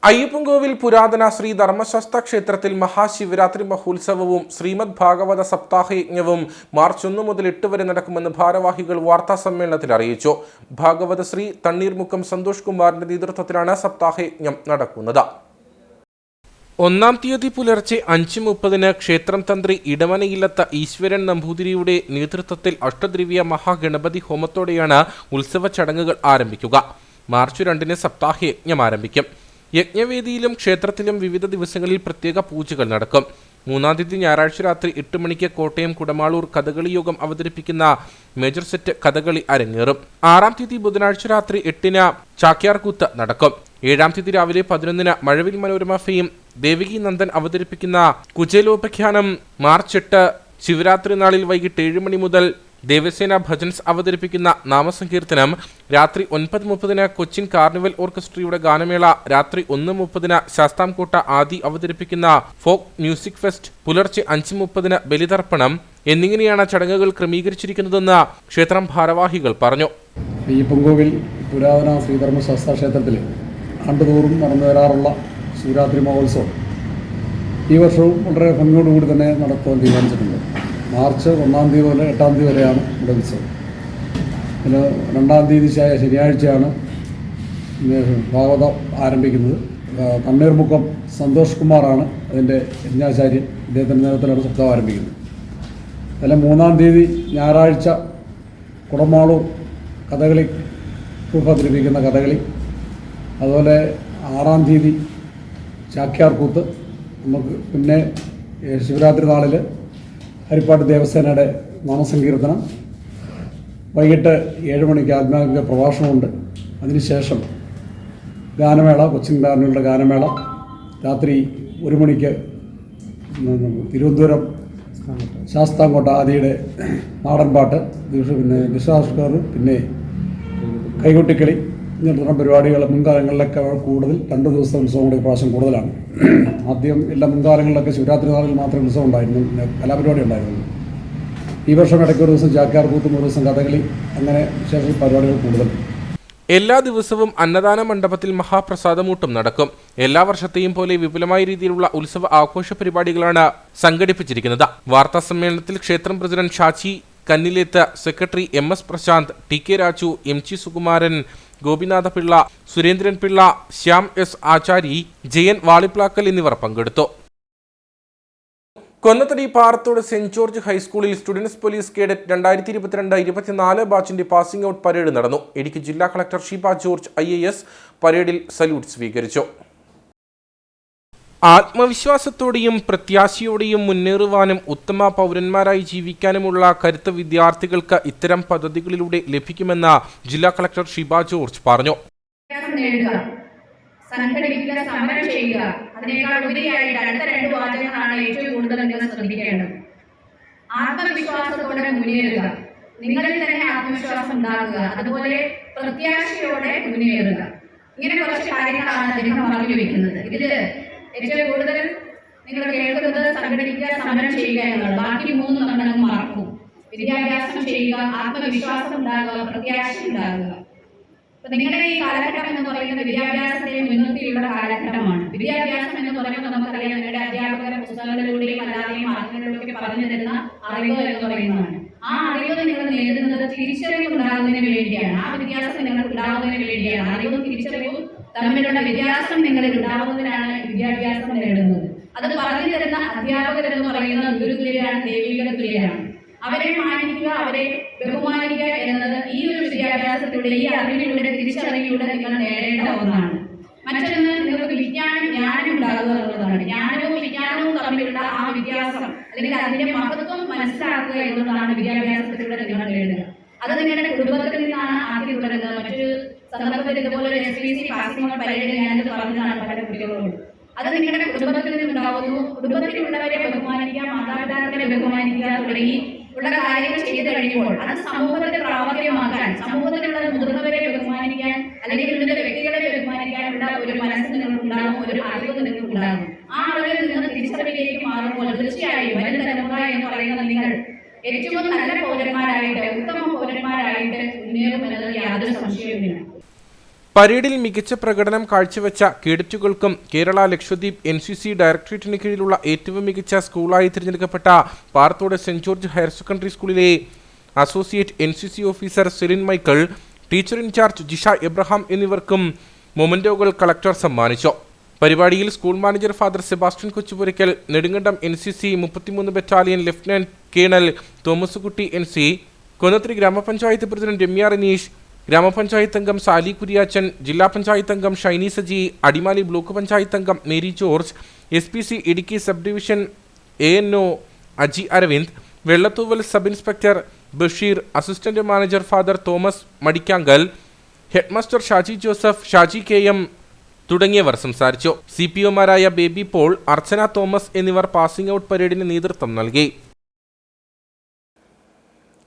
അയ്യപ്പൻകോവിൽ പുരാതന ശ്രീ ധർമ്മശാസ്ത്ര ക്ഷേത്രത്തിൽ മഹാശിവരാത്രി മഹോത്സവവും ശ്രീമദ് ഭാഗവത സപ്താഹയജ്ഞവും മാർച്ച് 1 മുതൽ 8 വരെ നടക്കുമെന്ന് ഭാരവാഹികൾ വാർത്താ സമ്മേളനത്തിൽ അറിയിച്ചു. ഭാഗവതശ്രീ തണ്ണീർമുക്കം സന്തോഷ് കുമാറിന്റെ നേതൃത്വത്തിലാണ് സപ്താഹയജ്ഞം നടക്കുന്നത്. 1-ാം തീയതി പുലർച്ചെ 5:30 ക്ഷേത്രം തന്ത്രി ഇടമനയില്ലത്ത ഈശ്വരൻ നമ്പൂതിരിയുടെ നേതൃത്വത്തിൽ അഷ്ടദ്രവ്യ മഹാഗണപതി ഹോമത്തോടെയാണ് ഉത്സവ ചടങ്ങുകൾ ആരംഭിക്കുക. മാർച്ച് 2-ന് സപ്താഹയജ്ഞം ആരംഭിക്കും. യജ്ഞവേദിയിലും ക്ഷേത്രത്തിലും വിവിധ ദിവസങ്ങളിൽ പ്രത്യേക പൂജകൾ നടക്കും. 3-ാം തീയതി ഞായറാഴ്ച രാത്രി 8 മണിക്ക് കോട്ടയം കുടമാളൂർ കഥകളി യോഗം അവതരിപ്പിക്കുന്ന മേജർ സെറ്റ് കഥകളി അരങ്ങേറും. 6-ാം തീയതി ബുധനാഴ്ച രാത്രി 8-ന് ചാക്യാർകൂത്ത് നടക്കും. 7-ാം തീയതി രാവിലെ 11-ന് മഴവിൽ മനോരമ ഫെയും ദേവകി നന്ദൻ അവതരിപ്പിക്കുന്ന കുചേലോപഖ്യാനം, മാർച്ച് 8 ശിവരാത്രി നാളിൽ വൈകിട്ട് 7 മണി മുതൽ ദേവസേന ഭജൻസ് അവതരിപ്പിക്കുന്ന നാമസങ്കീർത്തനം, രാത്രി 9:30-ന് കൊച്ചിൻ കാർണിവൽ ഓർക്കസ്ട്രയുടെ ഗാനമേള, രാത്രി 1:30-ന് ശാസ്താംകോട്ട ആദി അവതരിപ്പിക്കുന്ന ഫോക്ക് മ്യൂസിക് ഫെസ്റ്റ്, പുലർച്ചെ 5:30-ന് ബലിതർപ്പണം എന്നിങ്ങനെയാണ് ചടങ്ങുകൾ ക്രമീകരിച്ചിരിക്കുന്നതെന്ന് ക്ഷേത്രം ഭാരവാഹികൾ പറഞ്ഞു. ഈ പൊങ്കോവിൽ പുരാതന ശ്രീധർമ്മശാസ്ത്ര ക്ഷേത്രത്തിൽ ആണ്ടുതോറും നടന്നു വരാറുള്ള ശിവരാത്രി മഹോത്സവം ഈ വർഷവും വളരെ ഭംഗിയോടുകൂടി തന്നെ നടത്താൻ തീരുമാനിച്ചിട്ടുണ്ട്. മാർച്ച് 1-ാം തീയതി മുതൽ 8-ാം തീയതി വരെയാണ് ഇവിടെ ഉത്സവം. പിന്നെ 2-ാം തീയതി ശനിയാഴ്ചയാണ് ഭാഗവതം ആരംഭിക്കുന്നത്. തണ്ണീർമുക്കം സന്തോഷ് കുമാറാണ് അതിൻ്റെ യജ്ഞാചാര്യൻ. ഇദ്ദേഹത്തിൻ്റെ നേതൃത്വത്തിലാണ് സപ്താഹം ആരംഭിക്കുന്നത്. അതിൽ 3-ാം തീയതി ഞായറാഴ്ച കുടമാളൂർ കഥകളി ട്രൂപ്പ് അവതരിപ്പിക്കുന്ന കഥകളി, അതുപോലെ 6-ാം തീയതി ചാക്യാർകൂത്ത്. നമുക്ക് പിന്നെ ശിവരാത്രി നാളിൽ ഹരിപ്പാട് ദേവസേനയുടെ നാമസങ്കീർത്തനം, വൈകിട്ട് 7 മണിക്ക് ആത്മാവിക പ്രഭാഷണമുണ്ട്. അതിനുശേഷം ഗാനമേള, കൊച്ചിൻ കാർണിവലിൻ്റെ ഗാനമേള, രാത്രി 1 മണിക്ക് തിരുവനന്തപുരം ശാസ്താംകോട്ട ആദിയുടെ നാടൻപാട്ട്, പിന്നെ വിശ്വാസ്കർ, പിന്നെ കൈകൊട്ടിക്കളി ഇങ്ങനത്തെ പരിപാടികൾ മുൻകാലങ്ങളിലൊക്കെ കൂടുതൽ 2 ദിവസത്തെ ഉത്സവം കൂടി പ്രാവശ്യം കൂടുതലാണ്. ആദ്യം എല്ലാ മുൻകാലങ്ങളിലൊക്കെ ശിവരാത്രി നാളിൽ മാത്രമേ ഉത്സവം ഉണ്ടായിരുന്നു, കലാപരിപാടി ഉണ്ടായിരുന്നു. ഈ വർഷം ഇടയ്ക്ക് ഒരു ദിവസം ചാക്യാർകൂത്തും, ഒരു ദിവസം കഥകളി, അങ്ങനെ വിശേഷ പരിപാടികൾ കൂടുതൽ. എല്ലാ ദിവസവും അന്നദാന മണ്ഡപത്തിൽ മഹാപ്രസാദമൂട്ടും നടക്കും. എല്ലാ വർഷത്തെയും പോലെ വിപുലമായ രീതിയിലുള്ള ഉത്സവ ആഘോഷ പരിപാടികളാണ് സംഘടിപ്പിച്ചിരിക്കുന്നത്. വാർത്താ സമ്മേളനത്തിൽ ക്ഷേത്രം president Shachi Kannileth, secretary MS Prasanth, TK Raju, MG Sukumaran, Gopinatha Pillai, Surendran Pillai, Shyam S Achari, Jayan Valiplakkal എന്നിവർ പങ്കെടുത്തു. കൊന്നത്തടി പാറത്തോട് സെന്റ് ജോർജ് ഹൈസ്കൂളിൽ സ്റ്റുഡൻസ് പോലീസ് കേഡറ്റ് 2022-24 ബാച്ചിന്റെ പാസിംഗ് ഔട്ട് പരേഡ് നടന്നു. ഇടുക്കി ജില്ലാ കളക്ടർ ഷീബ ജോർജ് IAS പരേഡിൽ സല്യൂട്ട് സ്വീകരിച്ചു. ആത്മവിശ്വാസത്തോടെയും പ്രത്യാശയോടെയും മുന്നേറുവാനും ഉത്തമ പൗരന്മാരായി ജീവിക്കാനുമുള്ള കരുത്ത് വിദ്യാർത്ഥികൾക്ക് ഇത്തരം പദ്ധതികളിലൂടെ ലഭിക്കുമെന്ന് ജില്ലാ കളക്ടർ ഷീബ ജോർജ് പറഞ്ഞു. സംഘടിപ്പിക്കുക, സമരം ചെയ്യുക, അതിനേക്കാൾ ഉപരിയായിട്ട് അടുത്ത 2 വാചകങ്ങളാണ് ഏറ്റവും കൂടുതൽ നിങ്ങൾ ശ്രദ്ധിക്കേണ്ടത്. ആത്മവിശ്വാസത്തോടെ മുന്നേറുക, നിങ്ങളിൽ തന്നെ ആത്മവിശ്വാസം ഉണ്ടാക്കുക, അതുപോലെ പ്രത്യാശയോടെ മുന്നേറുക. ഇങ്ങനെ കുറച്ച് കാര്യങ്ങളാണ് അദ്ദേഹം പറഞ്ഞു വെക്കുന്നത്. ഇതില് ഏറ്റവും കൂടുതൽ നിങ്ങൾ കേൾക്കുന്നത് സംഘടിപ്പിക്കുക, സമരം ചെയ്യുക എന്നുള്ളത്. ബാക്കി 3 നമ്മൾ മറക്കും. വിദ്യാഭ്യാസം ചെയ്യുക, ആത്മവിശ്വാസം ഉണ്ടാകുക, പ്രത്യാശ ഉണ്ടാകുക. നിങ്ങളുടെ ഈ കാലഘട്ടം എന്ന് പറയുന്നത് വിദ്യാഭ്യാസത്തെ മുൻനിർത്തിയുള്ള കാലഘട്ടമാണ്. വിദ്യാഭ്യാസം എന്ന് പറയുമ്പോൾ നമുക്കറിയാം, നിങ്ങളുടെ അധ്യാപകരുടെ പുസ്തകങ്ങളിലൂടെയും അല്ലാതെയും മാർഗങ്ങളിലൂടെ പറഞ്ഞു തരുന്ന അറിവ് എന്ന് പറയുന്നതാണ്. ആ അറിവ് നിങ്ങൾ നേടുന്നത് തിരിച്ചറിവ് ഉണ്ടാകുന്നതിന് വേണ്ടിയാണ്. ആ വ്യത്യാസം നിങ്ങൾക്ക് ഉണ്ടാകുന്നതിന് വേണ്ടിയാണ്. അറിവും തിരിച്ചറിവും തമ്മിലുള്ള വ്യത്യാസം നിങ്ങളിൽ ഉണ്ടാകുന്നതിനാണ് വിദ്യാഭ്യാസം നേടുന്നത്. അത് പറഞ്ഞു തരുന്ന അധ്യാപകരെന്ന് പറയുന്ന ഗുരുതുല്യരാണ്, ദൈവിക തുല്യരാണ്. അവരെ മാനിക്കുക, അവരെ ബഹുമാനിക്കുക എന്നത് ഈ ഒരു വിദ്യാഭ്യാസത്തിലൂടെ, ഈ അറിവിലൂടെ, തിരിച്ചറിവിലൂടെ നിങ്ങൾ നേടേണ്ട ഒന്നാണ്. മറ്റൊന്ന്, നിങ്ങൾക്ക് ജ്ഞാനം ഉണ്ടാകുക എന്നുള്ളതാണ്. ജ്ഞാനവും വിജ്ഞാനവും തമ്മിലുള്ള ആ വ്യത്യാസം അല്ലെങ്കിൽ അതിന്റെ മഹത്വം മനസ്സിലാക്കുക എന്നുള്ളതാണ് വിദ്യാഭ്യാസത്തിലൂടെ നിങ്ങൾ നേടുക. അത് നിങ്ങളുടെ കുടുംബത്തിൽ നിന്നാണ് ആദ്യം തുടങ്ങുന്നത്. മറ്റൊരു സന്ദർഭത്തിൽ ഇതുപോലെ SPC പാസിംഗ് ഔട്ട് പരേഡ് ഞാനിത് പറഞ്ഞതാണ് പല കുട്ടികളോട്. അത് നിങ്ങളുടെ കുടുംബത്തിൽ നിന്നുണ്ടാവുന്നു. കുടുംബത്തിലുള്ളവരെ ബഹുമാനിക്കുക, മാതാപിതാക്കളെ ബഹുമാനിക്കുക തുടങ്ങി ഉള്ള കാര്യങ്ങൾ ചെയ്തു കഴിയുമ്പോൾ അത് സമൂഹത്തിൽ പ്രാവർത്തികമാക്കാൻ, സമൂഹത്തിലുള്ള മുതിർന്നവരെ ബഹുമാനിക്കാൻ അല്ലെങ്കിൽ ഇവരുടെ വ്യക്തികളെ ബഹുമാനിക്കാനുള്ള ഒരു മനസ്സ് നിങ്ങൾക്കുണ്ടാകും, ഒരു അറിവ് നിങ്ങൾക്കുണ്ടാകും. ആ അറിവിൽ നിന്ന് തിരിച്ചറിവിലേക്ക് മാറുമ്പോൾ തീർച്ചയായും വരും തലമുറ എന്ന് പറയുന്ന നിങ്ങൾ ഏറ്റവും നല്ല പൗരന്മാരായിട്ട്, ഉത്തമ പൗരന്മാരായിട്ട് മുന്നേറുമെന്നത് യാതൊരു സംശയവുമില്ല. പരേഡിൽ മികച്ച പ്രകടനം കാഴ്ചവെച്ച കേഡറ്റുകൾക്കും കേരള ലക്ഷദ്വീപ് NCC ഡയറക്ടറേറ്റിന് കീഴിലുള്ള ഏറ്റവും മികച്ച സ്കൂളായി തിരഞ്ഞെടുക്കപ്പെട്ട Parathodu saint George higher secondary സ്കൂളിലെ associate NCC officer Celine Michael, teacher in charge Jisha Abraham എന്നിവർക്കും മൊമന്റോകൾ കളക്ടർ സമ്മാനിച്ചു. പരിപാടിയിൽ school manager father Sebastian Kochupurackal, Nedumkandam NCC 33 battalion lieutenant colonel Thomas Kutty NC, Konnathadi grama panchayat president Ramya Ranish, ഗ്രാമപഞ്ചായത്ത് അംഗം സാലി കുര്യാച്ചൻ, ജില്ലാ പഞ്ചായത്ത് അംഗം ഷൈനി സജി, അടിമാലി ബ്ലോക്ക് പഞ്ചായത്ത് അംഗം Mary George, SPC Idukki sub division ANO Aji Aravind, Vellathooval sub inspector Basheer, assistant manager father Thomas Madikkankal, headmaster Shaji Joseph, Shaji KM തുടങ്ങിയവർ സംസാരിച്ചു. CPOമാരായ ബേബി പോൾ, അർച്ചന തോമസ് എന്നിവർ passing out പരേഡിന് നേതൃത്വം നൽകി.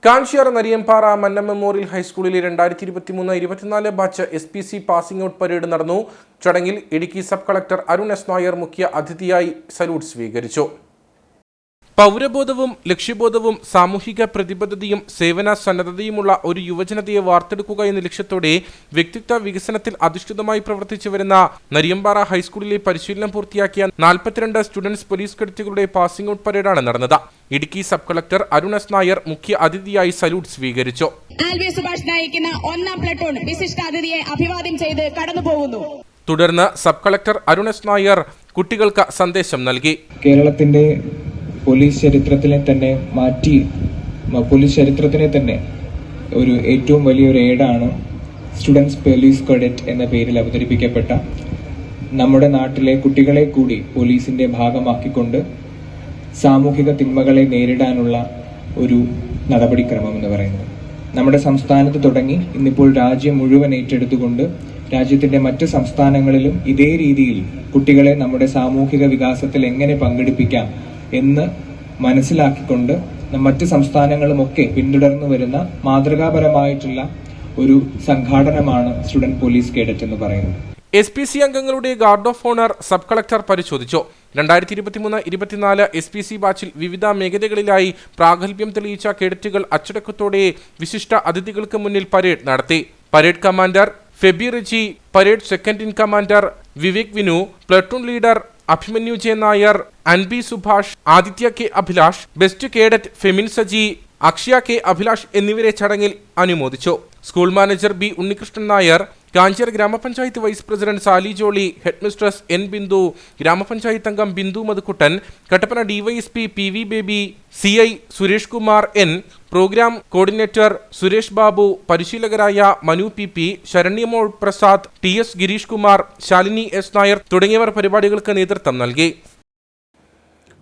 കാഞ്ചിയാർ നരിയമ്പാറ മന്നം മെമ്മോറിയൽ ഹൈസ്കൂളിലെ 2023-24 batch SPC passing out parade നടന്നു. ചടങ്ങിൽ Idukki sub collector Arun S. Nair മുഖ്യ അതിഥിയായി സല്യൂട്ട് സ്വീകരിച്ചു. പൗരബോധവും ലക്ഷ്യബോധവും സാമൂഹിക പ്രതിബദ്ധതയും സേവന സന്നദ്ധതയുമുള്ള ഒരു യുവജനതയെ വാർത്തെടുക്കുക എന്ന ലക്ഷ്യത്തോടെ വ്യക്തിത്വ വികസനത്തിൽ അധിഷ്ഠിതമായി പ്രവർത്തിച്ചു വരുന്ന നരിയമ്പാറ ഹൈസ്കൂളിലെ പരിശീലനം പൂർത്തിയാക്കിയ 42 സ്റ്റുഡൻസ് പോലീസ് കേഡറ്റുകളുടെ പാസിംഗ് ഔട്ട് പരേഡാണ് നടന്നത്. Idukki sub collector Arun S. Nair മുഖ്യ അതിഥിയായി സല്യൂട്ട് സ്വീകരിച്ചു. സുഭാഷ് നയിക്കുന്ന 1ാം പ്ലട്ടൂൺ വിശിഷ്ടാതിഥിയെ അഭിവാദ്യം ചെയ്ത് കടന്നുപോകുന്നു. തുടർന്ന് sub collector Arun S. Nair കുട്ടികൾക്ക് സന്ദേശം നൽകി. കേരളത്തിന്റെ പോലീസ് ചരിത്രത്തിനെ തന്നെ ഒരു ഏറ്റവും വലിയൊരു ഏടാണ് സ്റ്റുഡൻസ് പോലീസ് കേഡറ്റ് എന്ന പേരിൽ അവതരിപ്പിക്കപ്പെട്ട നമ്മുടെ നാട്ടിലെ കുട്ടികളെ കൂടി പോലീസിന്റെ ഭാഗമാക്കിക്കൊണ്ട് സാമൂഹിക തിന്മകളെ നേരിടാനുള്ള ഒരു നടപടിക്രമം എന്ന് പറയുന്നത് നമ്മുടെ സംസ്ഥാനത്ത് തുടങ്ങി ഇന്നിപ്പോൾ രാജ്യം മുഴുവൻ ഏറ്റെടുത്തുകൊണ്ട് രാജ്യത്തിന്റെ മറ്റ് സംസ്ഥാനങ്ങളിലും ഇതേ രീതിയിൽ കുട്ടികളെ നമ്മുടെ സാമൂഹിക വികാസത്തിൽ എങ്ങനെ പങ്കെടുപ്പിക്കാം എന്ന് മനസ്സിലാക്കിക്കൊണ്ട് മറ്റ് സംസ്ഥാനങ്ങളുമൊക്കെ പിന്തുടർന്നു വരുന്ന മാതൃകാപരമായിട്ടുള്ള ഒരു സംഘാടനമാണ് സ്റ്റുഡന്റ് പോലീസ് കേഡറ്റ് എന്ന് പറയുന്നത്. SPC അംഗങ്ങളുടെ guard of owner sub collector പരിശോധിച്ചു. 2023-24 SPC ബാച്ചിൽ വിവിധ മേഖലകളിലായി പ്രാഗൽഭ്യം തെളിയിച്ച കേഡറ്റുകൾ അച്ചടക്കത്തോടെ വിശിഷ്ട അതിഥികൾക്ക് മുന്നിൽ പരേഡ് നടത്തി. Parade commander Febi Riji, parade second in commander Vivek Vinu, platoon leader Abhimanyu J. Nair, Anbi Subhash, Aditya K. Abhilash, best cadet Femin Saji, Akshaya K. Abhilash എന്നിവരെ ചടങ്ങിൽ അനുമോദിച്ചു. School manager B. Unnikrishnan Nair, Kanchiyar grama panchayat vice president Sally Jolly, headmistress N. Bindu, grama panchayat അംഗം Bindu Madhukuttan, Kattappana DYSP PV baby, CI Suresh Kumar N, program coordinator Suresh Babu, പരിശീലകരായ Manu PP, Saranyamol Prasad, TS Girish Kumar, Shalini S. Nair തുടങ്ങിയവർ പരിപാടികൾക്ക് നേതൃത്വം നൽകി.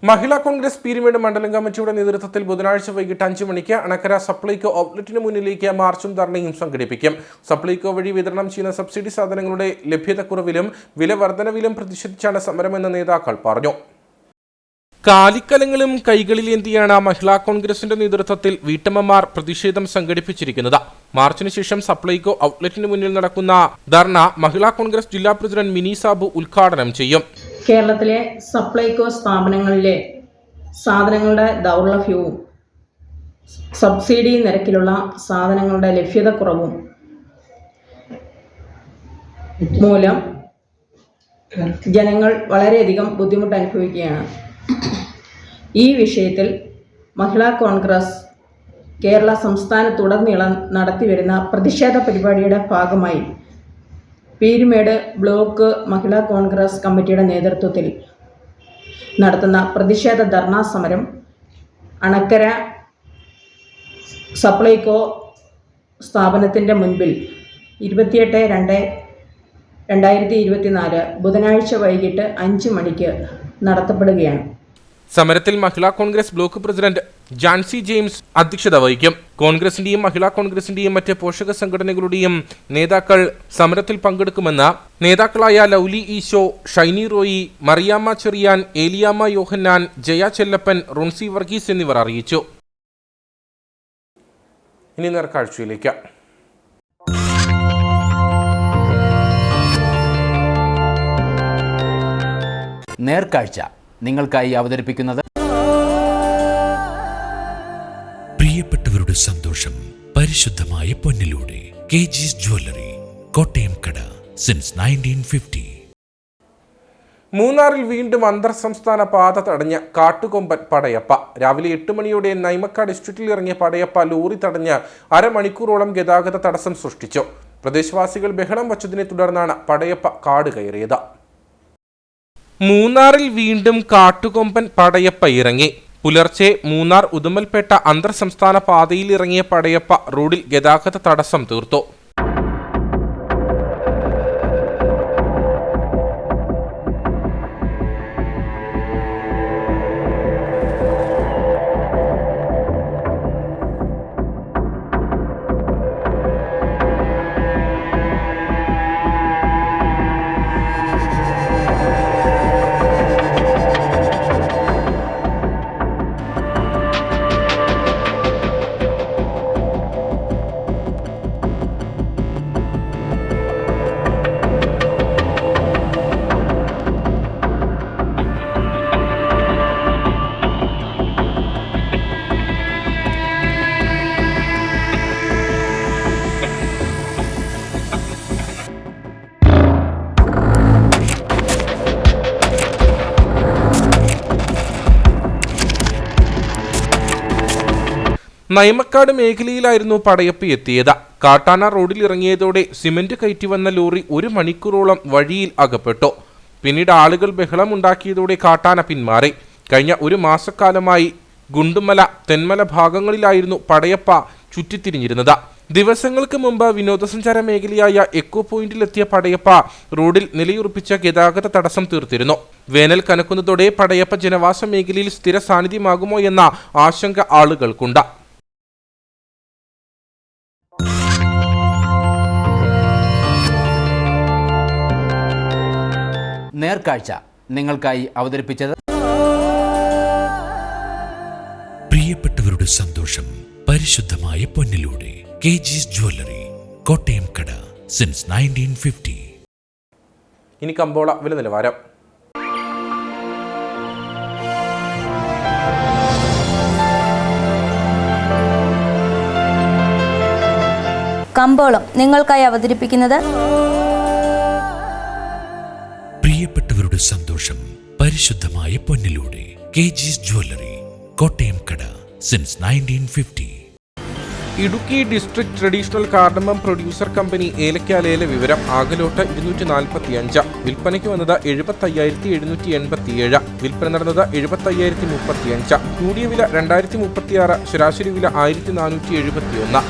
മഹിളാ കോൺഗ്രസ് പീരുമേട് മണ്ഡലം കമ്മിറ്റിയുടെ നേതൃത്വത്തിൽ ബുധനാഴ്ച വൈകിട്ട് 5 മണിക്ക് അണക്കര സപ്ലൈകോ ഔട്ട്ലെറ്റിന് മുന്നിലേക്ക് മാർച്ചും ധർണയും സംഘടിപ്പിക്കും. സപ്ലൈകോ വഴി വിതരണം ചെയ്യുന്ന സബ്സിഡി സാധനങ്ങളുടെ ലഭ്യതക്കുറവിലും വില വർധനവിലും പ്രതിഷേധിച്ചാണ് സമരമെന്ന് നേതാക്കൾ പറഞ്ഞു. കാലിക്കലങ്ങളും കൈകളിലേന്തിയാണ് മഹിളാ കോൺഗ്രസിന്റെ നേതൃത്വത്തിൽ വീട്ടമ്മമാർ പ്രതിഷേധം സംഘടിപ്പിച്ചിരിക്കുന്നത്. മാർച്ചിന് ശേഷം സപ്ലൈകോ ഔട്ട്ലെറ്റിന് മുന്നിൽ നടക്കുന്ന ധർണ മഹിളാ കോൺഗ്രസ് ജില്ലാ പ്രസിഡന്റ് മിനി സാബു ഉദ്ഘാടനം ചെയ്യും. കേരളത്തിലെ സപ്ലൈകോ സ്ഥാപനങ്ങളിലെ സാധനങ്ങളുടെ ദൗർലഭ്യവും സബ്സിഡി നിരക്കിലുള്ള സാധനങ്ങളുടെ ലഭ്യതക്കുറവും മൂലം ജനങ്ങൾ വളരെയധികം ബുദ്ധിമുട്ട് അനുഭവിക്കുകയാണ്. ഈ വിഷയത്തിൽ മഹിളാ കോൺഗ്രസ് കേരള സംസ്ഥാനത്തുടനീളം നടത്തിവരുന്ന പ്രതിഷേധ പരിപാടിയുടെ ഭാഗമായി പീരുമേട് ബ്ലോക്ക് മഹിളാ കോൺഗ്രസ് കമ്മിറ്റിയുടെ നേതൃത്വത്തിൽ നടത്തുന്ന പ്രതിഷേധ ധർണാ സമരം അണക്കര സപ്ലൈകോ സ്ഥാപനത്തിൻ്റെ മുൻപിൽ 28/2/2024 ബുധനാഴ്ച വൈകിട്ട് 5 മണിക്ക് നടത്തപ്പെടുകയാണ്. സമരത്തിൽ Mahila Congress block president Jancy James അധ്യക്ഷത വഹിക്കും. കോൺഗ്രസിന്റെയും മഹിളാ കോൺഗ്രസിന്റെയും മറ്റ് പോഷക സംഘടനകളുടെയും നേതാക്കൾ സമരത്തിൽ പങ്കെടുക്കുമെന്ന് നേതാക്കളായ ലൗലി ഈശോ, ഷൈനി റോയി, മറിയാമ്മ ചെറിയാൻ, ഏലിയാമ്മ യോഹന്നാൻ, ജയ ചെല്ലപ്പൻ, റോൺസി വർഗീസ് എന്നിവർ അറിയിച്ചു. ഇനി നേർക്കാഴ്ചയിലേക്ക്. നേർക്കാഴ്ച നിങ്ങൾക്കായി അവതരിപ്പിക്കുന്നത് പ്രിയപ്പെട്ടവരുടെ സന്തോഷം പരിശുദ്ധമായ പൊന്നിലൂടെ KG's ജ്വല്ലറി, കോട്ടയം കട, സിൻസ് 1950. മൂന്നാറിൽ വീണ്ടും അന്തർ സംസ്ഥാന പാത തടഞ്ഞ കാട്ടുകൊമ്പൻ പടയപ്പ. രാവിലെ 8 മണിയോടെ നൈമക്കാട് എസ്റ്റേറ്റിൽ ഇറങ്ങിയ പടയപ്പ ലോറി തടഞ്ഞ് അരമണിക്കൂറോളം ഗതാഗത തടസ്സം സൃഷ്ടിച്ചു. പ്രദേശവാസികൾ ബഹളം വച്ചതിനെ തുടർന്നാണ് പടയപ്പ കാട് കയറിയത്. മൂന്നാറിൽ വീണ്ടും കാട്ടുകൊമ്പൻ പടയപ്പ ഇറങ്ങി. പുലർച്ചെ മൂന്നാർ ഉദുമൽപേട്ട അന്തർ സംസ്ഥാന പാതയിൽ ഇറങ്ങിയ പടയപ്പ റോഡിൽ ഗതാഗത തടസ്സം തീർത്തു. നയമക്കാട് മേഖലയിലായിരുന്നു പടയപ്പ എത്തിയത്. കാട്ടാന റോഡിൽ ഇറങ്ങിയതോടെ സിമന്റ് കയറ്റി വന്ന ലോറി 1 മണിക്കൂറോളം വഴിയിൽ അകപ്പെട്ടു. പിന്നീട് ആളുകൾ ബഹളമുണ്ടാക്കിയതോടെ കാട്ടാന പിന്മാറി. കഴിഞ്ഞ 1 മാസക്കാലമായി ഗുണ്ടുമല, തെന്മല ഭാഗങ്ങളിലായിരുന്നു പടയപ്പ ചുറ്റിത്തിരിഞ്ഞിരുന്നത്. ദിവസങ്ങൾക്ക് മുമ്പ് വിനോദസഞ്ചാര മേഖലയായ എക്കോ പോയിന്റിലെത്തിയ പടയപ്പ റോഡിൽ നിലയുറപ്പിച്ച ഗതാഗത തടസ്സം തീർത്തിരുന്നു. വേനൽ കനക്കുന്നതോടെ പടയപ്പ ജനവാസ മേഖലയിൽ സ്ഥിര സാന്നിധ്യമാകുമോ എന്ന ആശങ്ക ആളുകൾക്കുണ്ട്. നേർക്കാഴ്ച നിങ്ങൾക്കായി അവതരിപ്പിച്ചത് പ്രിയപ്പെട്ടവരുടെ സന്തോഷം പരിശുദ്ധമായ പൊന്നിലൂടെ KG's ജ്വല്ലറി, കോട്ടയം കട, സിൻസ് 1950. ഇനി കമ്പോള വില നിലവാരം. കമ്പോളം നിങ്ങൾക്കായി അവതരിപ്പിക്കുന്നത് പ്രിയപ്പെട്ടവരുടെ സന്തോഷം പരിശുദ്ധമായ പൊന്നിലൂടെ KG's ജ്വല്ലറി, കോട്ടയം കട, since 1950. Idukki district traditional cardamom producer company ഏലക്ക ലേല വിവരം. ആകലോട്ട് 245, വിൽപ്പനയ്ക്ക് വന്നത് 75,787, വിൽപ്പന നടന്നത് 75,035. കൂടിയ വില 2036, ശരാശരി വില 1471.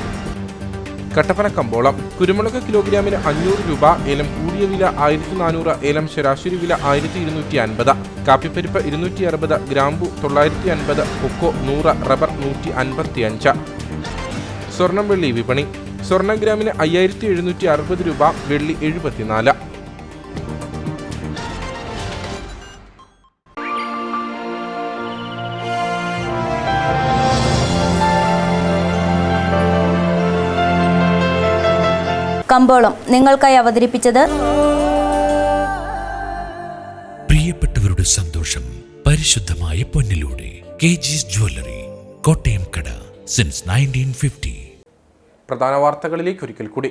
കട്ടപ്പന കമ്പോളം. കുരുമുളക് കിലോഗ്രാമിന് 500 രൂപ, ഏലം കൂടിയ വില 1400, ഏലം ശരാശരി വില 1250. കാപ്പിപ്പരിപ്പ് 260, ഗ്രാമ്പു 950, കൊക്കോ 100, റബ്ബർ 155. സ്വർണം വെള്ളി വിപണി. സ്വർണം ഗ്രാമിന് 5760 രൂപ, വെള്ളി 74. കമ്പോളം നിങ്ങൾക്കായി അവതരിപ്പിച്ചത് പ്രിയപ്പെട്ടവരുടെ സന്തോഷം പരിശുദ്ധമായ പൊന്നിലൂടെ KG's ജ്വല്ലറി, കോട്ടയം കട, സിൻസ് 1950. പ്രധാന വാർത്തകളിലേക്ക് ഒരിക്കൽ കൂടി.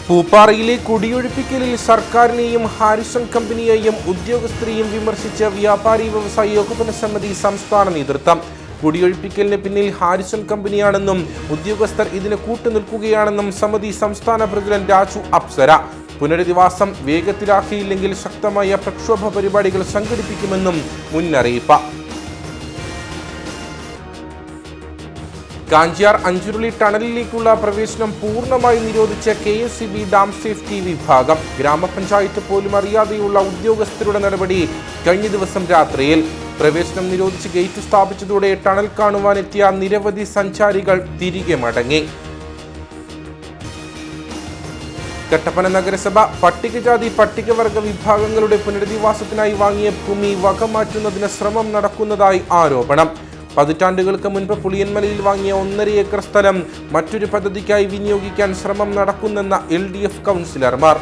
പൂപ്പാറയിലെ കുടിയൊഴിപ്പിക്കലിൽ സർക്കാരിനെയും ഹാരിസൺ കമ്പനിയെയും ഉദ്യോഗസ്ഥരെയും വിമർശിച്ച് വ്യാപാരി വ്യവസായി ഏകോപന സമിതി സംസ്ഥാന നേതൃത്വം. കുടിയൊഴിപ്പിക്കലിന് പിന്നിൽ ഹാരിസൺ കമ്പനിയാണെന്നും ഉദ്യോഗസ്ഥർ ഇതിന് കൂട്ടുനിൽക്കുകയാണെന്നും സമിതി സംസ്ഥാന പ്രസിഡന്റ് രാജു അപ്സര. പുനരധിവാസം വേഗത്തിലാക്കിയില്ലെങ്കിൽ ശക്തമായ പ്രക്ഷോഭ പരിപാടികൾ സംഘടിപ്പിക്കുമെന്നും മുന്നറിയിപ്പ്. കാഞ്ചിയാർ അഞ്ചുരുളി ടണലിലേക്കുള്ള പ്രവേശനം പൂർണ്ണമായി നിരോധിച്ച KSEB ഡാം സേഫ്റ്റി വിഭാഗം. ഗ്രാമപഞ്ചായത്ത് പോലും അറിയാതെയുള്ള ഉദ്യോഗസ്ഥരുടെ നടപടി കഴിഞ്ഞ ദിവസം രാത്രിയിൽ. പ്രവേശനം നിരോധിച്ച് ഗേറ്റ് സ്ഥാപിച്ചതോടെ ടണൽ കാണുവാനെത്തിയ നിരവധി സഞ്ചാരികൾ തിരികെ മടങ്ങി. കട്ടപ്പന നഗരസഭ പട്ടികജാതി പട്ടികവർഗ വിഭാഗങ്ങളുടെ പുനരധിവാസത്തിനായി വാങ്ങിയ ഭൂമി വകമാറ്റുന്നതിന് ശ്രമം നടക്കുന്നതായി ആരോപണം. പതിറ്റാണ്ടുകൾക്ക് മുൻപ് പുളിയന്മലയിൽ വാങ്ങിയ 1.5 ഏക്കർ സ്ഥലം മറ്റൊരു പദ്ധതിക്കായി വിനിയോഗിക്കാൻ ശ്രമം നടക്കുന്നെന്ന LDF കൗൺസിലർമാർ.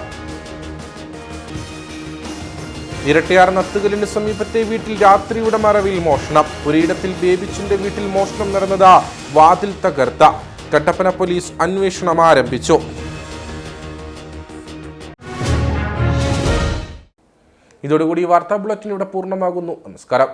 ഇരട്ടയാർ നത്തുകലിന് സമീപത്തെ വീട്ടിൽ രാത്രിയുടെ മറവിൽ മോഷണം. ഒരിടത്തിൽ ബേബിച്ചിന്റെ വീട്ടിൽ മോഷണം നടന്നത് വാതിൽ തകർത്ത. കട്ടപ്പന പോലീസ് അന്വേഷണം ആരംഭിച്ചു. ഇതോടുകൂടി വാർത്താ ബുള്ളറ്റിൻ ഇവിടെ പൂർണ്ണമാകുന്നു. നമസ്കാരം.